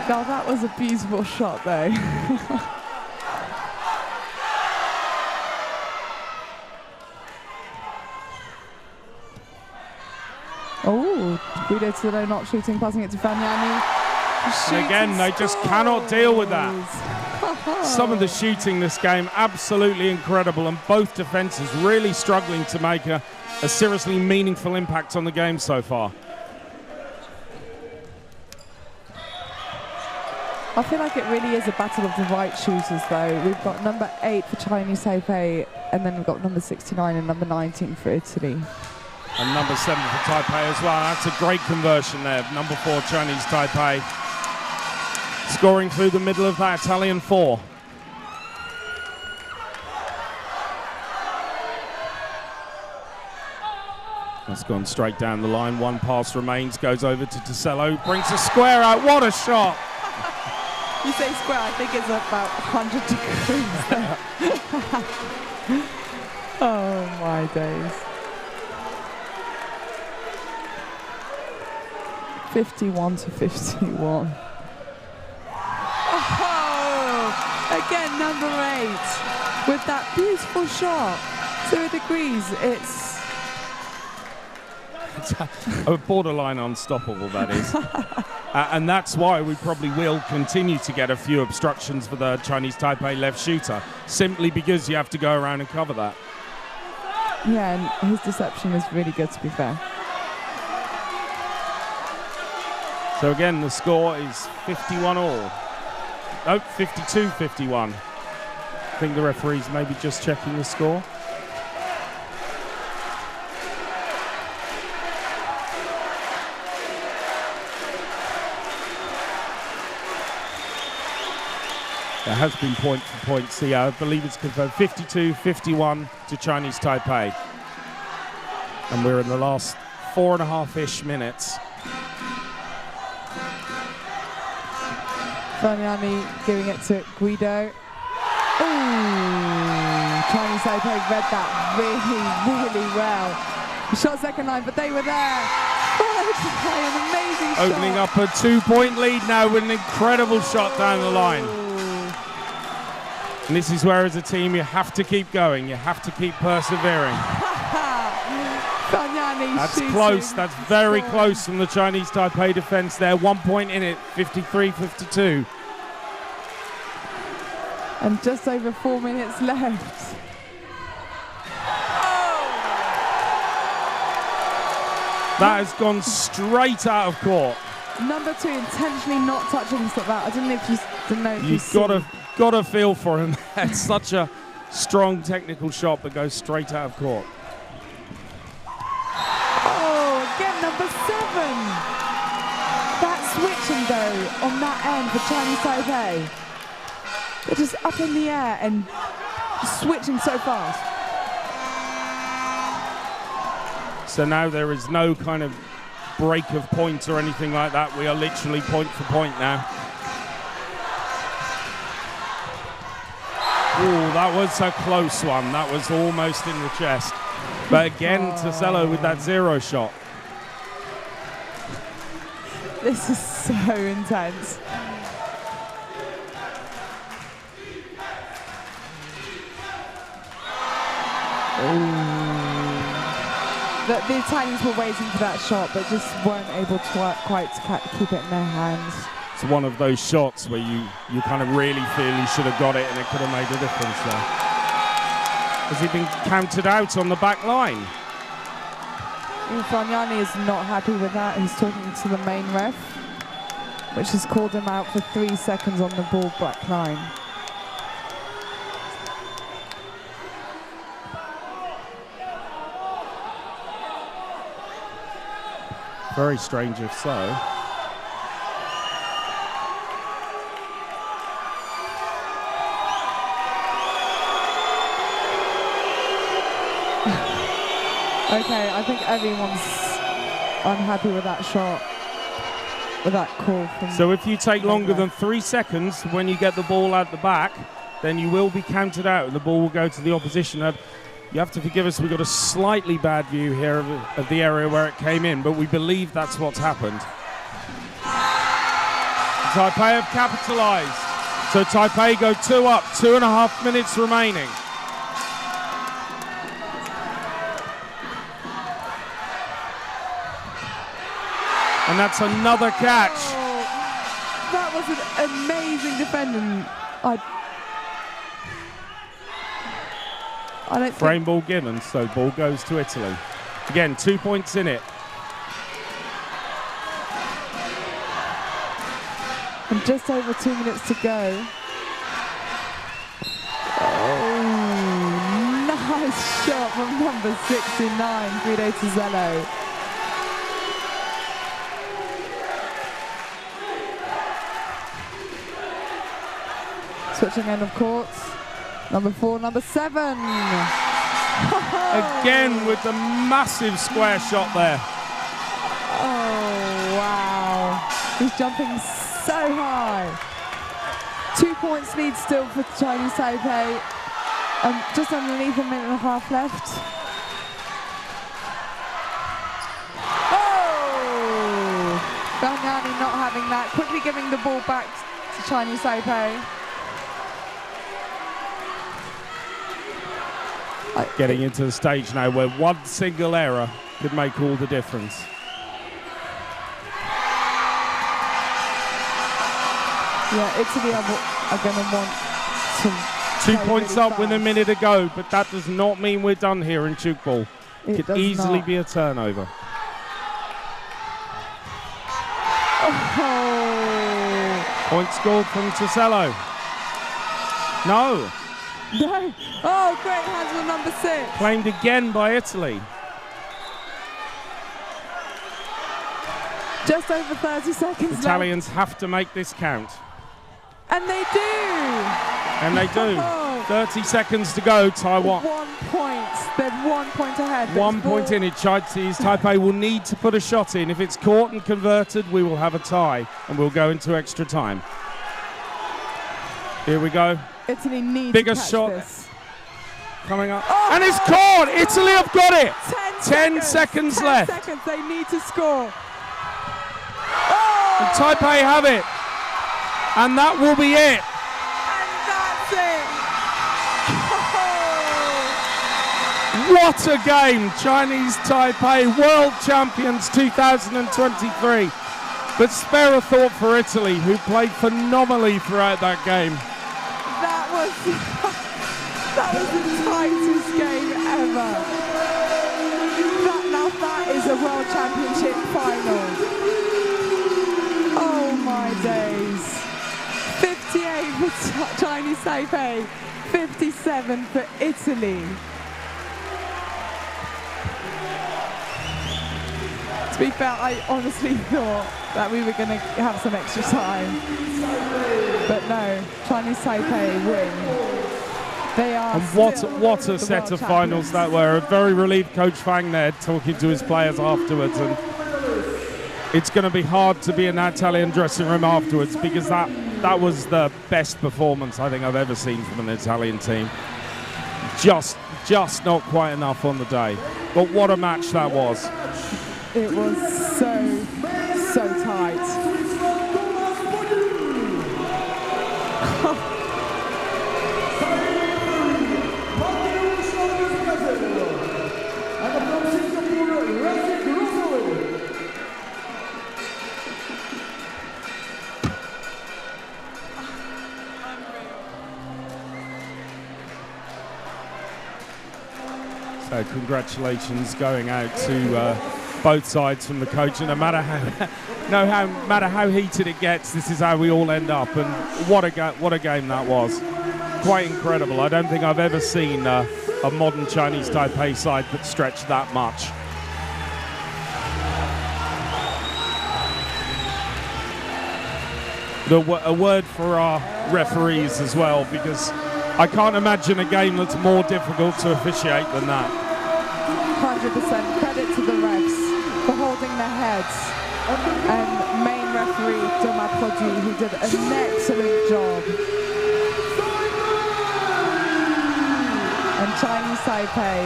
Now that was a beautiful shot though. Oh, Guido Tisello not shooting, passing it to Fagnani. And again, they just cannot deal with that. Some of the shooting this game, absolutely incredible, and both defences really struggling to make a seriously meaningful impact on the game so far. I feel like it really is a battle of the right shooters though. We've got number 8 for Chinese Taipei, and then we've got number 69 and number 19 for Italy. And number 7 for Taipei as well. That's a great conversion there. Number 4 Chinese Taipei scoring through the middle of that Italian 4. That's gone straight down the line. One pass remains, goes over to Tisello, brings a square out. What a shot! You say square, I think it's about 100 degrees. Oh my days. 51-51. Oh, again, number 8 with that beautiful shot. 0 degrees. It's a borderline unstoppable, that is. And that's why we probably will continue to get a few obstructions for the Chinese Taipei left shooter, simply because you have to go around and cover that. Yeah, and his deception is really good, to be fair. So again, the score is 51 all. No, 52-51. I think the referee's maybe just checking the score. There has been point for point. See, I believe it's confirmed 52-51 to Chinese Taipei. And we're in the last 4.5-ish minutes. Fagnani giving it to Guido. Ooh, Chinese Taipei read that really, really well. The shot second line, but they were there. Followed by an amazing shot. Opening up a 2-point lead now with an incredible shot down the line. And this is where, as a team, you have to keep going. You have to keep persevering. Fagnani Fanyani That's shooting. close. That's very Scoring. close from the Chinese Taipei defense there. 1 point in it, 53-52. And just over 4 minutes left. That has gone straight out of court. Number 2 intentionally not touching stuff out. I don't know if you didn't know. You've got to feel for him. It's such a strong technical shot that goes straight out of court. Oh, again, number 7. That switching though on that end for Chinese Taipei. They're just up in the air and switching so fast. So now there is no kind of break of points or anything like that. We are literally point for point now. Oh, that was a close one. That was almost in the chest. But again, Tosello with that 0 shot. This is so intense. The Italians were waiting for that shot, but just weren't able to quite keep it in their hands. It's one of those shots where you kind of really feel he should have got it and it could have made a difference there. Has he been counted out on the back line? Fanyani is not happy with that. He's talking to the main ref, which has called him out for 3 seconds on the ball back line. Very strange if so. Okay, I think everyone's unhappy with that shot, with that call from... So if you take longer than 3 seconds when you get the ball out the back, then you will be counted out and the ball will go to the opposition. You have to forgive us, we've got a slightly bad view here of the area where it came in, but we believe that's what's happened. Taipei have capitalised. So Taipei go 2 up, 2.5 minutes remaining. And that's another catch. Oh, that was an amazing defending. I don't Frame ball given, so ball goes to Italy. Again, 2 points in it. And just over 2 minutes to go. Oh, nice shot from number 69, Guido Tosello. Switching end of courts. Number 4, number 7. Again with the massive square shot there. Oh, wow. He's jumping so high. 2 points lead still for Chinese Taipei. Just underneath a minute and a half left. Oh! Fanyani not having that. Quickly giving the ball back to Chinese Taipei. Getting into the stage now where one single error could make all the difference. Yeah, Italy are going to want some... 2 points really up with a minute to go, but that does not mean we're done here in Tchoukball. It could easily not be a turnover. Oh. Point scored from Tosello. No. No. Oh, great hands on number 6. Claimed again by Italy. Just over 30 seconds Italians have to make this count. And they do. And they do. 30 seconds to go, Taiwan. 1 point. They're 1 point ahead. 1 point in it. Chinese Taipei will need to put a shot in. If it's caught and converted, we will have a tie and we'll go into extra time. Here we go. Italy needs Biggest to catch shot this. coming up. Oh, and it's caught! Italy have got it! 10 seconds 10 left. seconds. They need to score. And Taipei have it. And that will be it. And that's it. What a game! Chinese Taipei, world champions 2023. But spare a thought for Italy, who played phenomenally throughout that game. That was the tightest game ever. That is a World Championship final. Oh my days. 58 for Chinese Taipei, 57 for Italy. To be fair, I honestly thought that we were going to have some extra time. But no, Chinese Taipei win. They are and what a set of finals that were. A very relieved Coach Fang there talking to his players afterwards. And it's going to be hard to be in that Italian dressing room afterwards, because that was the best performance I think I've ever seen from an Italian team. Just not quite enough on the day. But what a match that was. It was so tight. So congratulations going out to both sides from the coach. And no matter how heated it gets, this is how we all end up. And what a game that was. Quite incredible. I don't think I've ever seen a modern Chinese Taipei side that stretched that much. A word for our referees as well, because I can't imagine a game that's more difficult to officiate than that. 100% credit to the refs for holding their heads, and main referee Thomas Produit, who did an excellent job. And Chinese Taipei,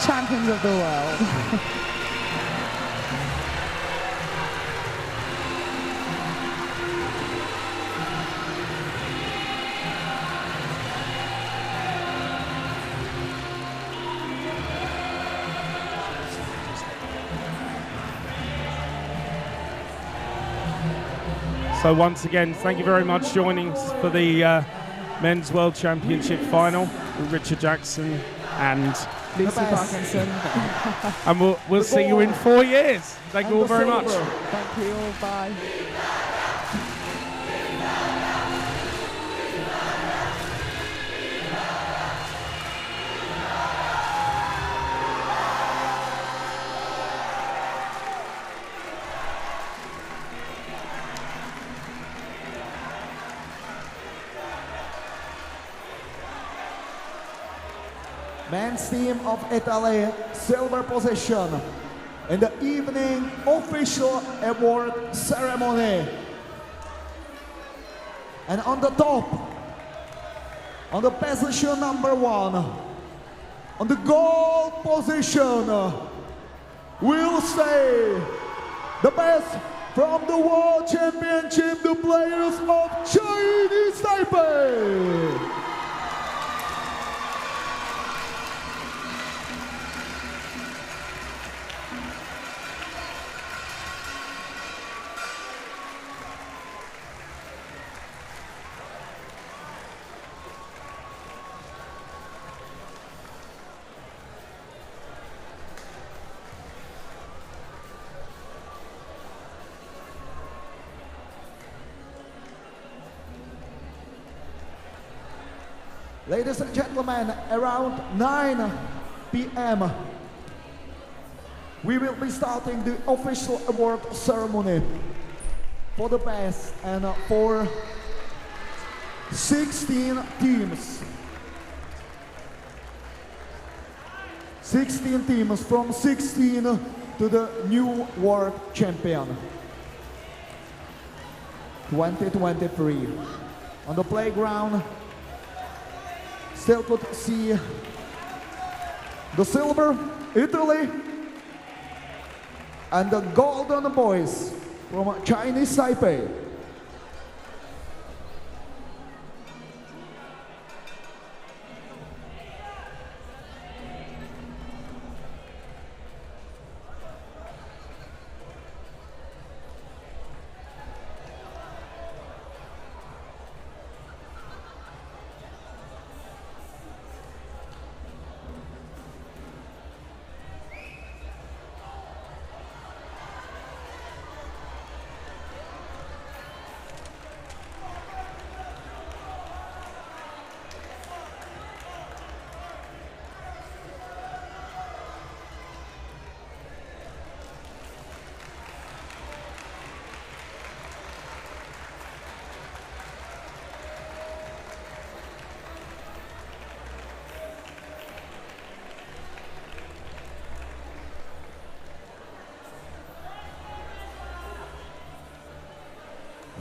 champions of the world. So once again, thank you very much joining us for the Men's World Championship final with Richard Jackson and Lucy Parkinson. And we'll see you in 4 years. Thank you all very much. Thank you all, bye. Men's team of Italy, silver position in the evening official award ceremony. And on the top, on the position number 1, on the gold position, will stay the best from the World Championship, the players of Chinese Taipei. Ladies and gentlemen, around 9 p.m. we will be starting the official award ceremony for the best and for 16 teams. 16 teams from 16 to the new world champion 2023. On the playground, still could see the silver, Italy, and the golden boys from Chinese Taipei.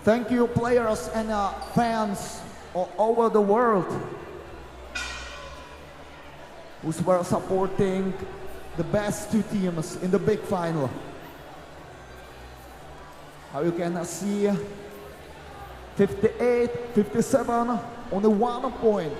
Thank you, players and fans all over the world who were supporting the best two teams in the big final. How you can see 58, 57, only 1 point.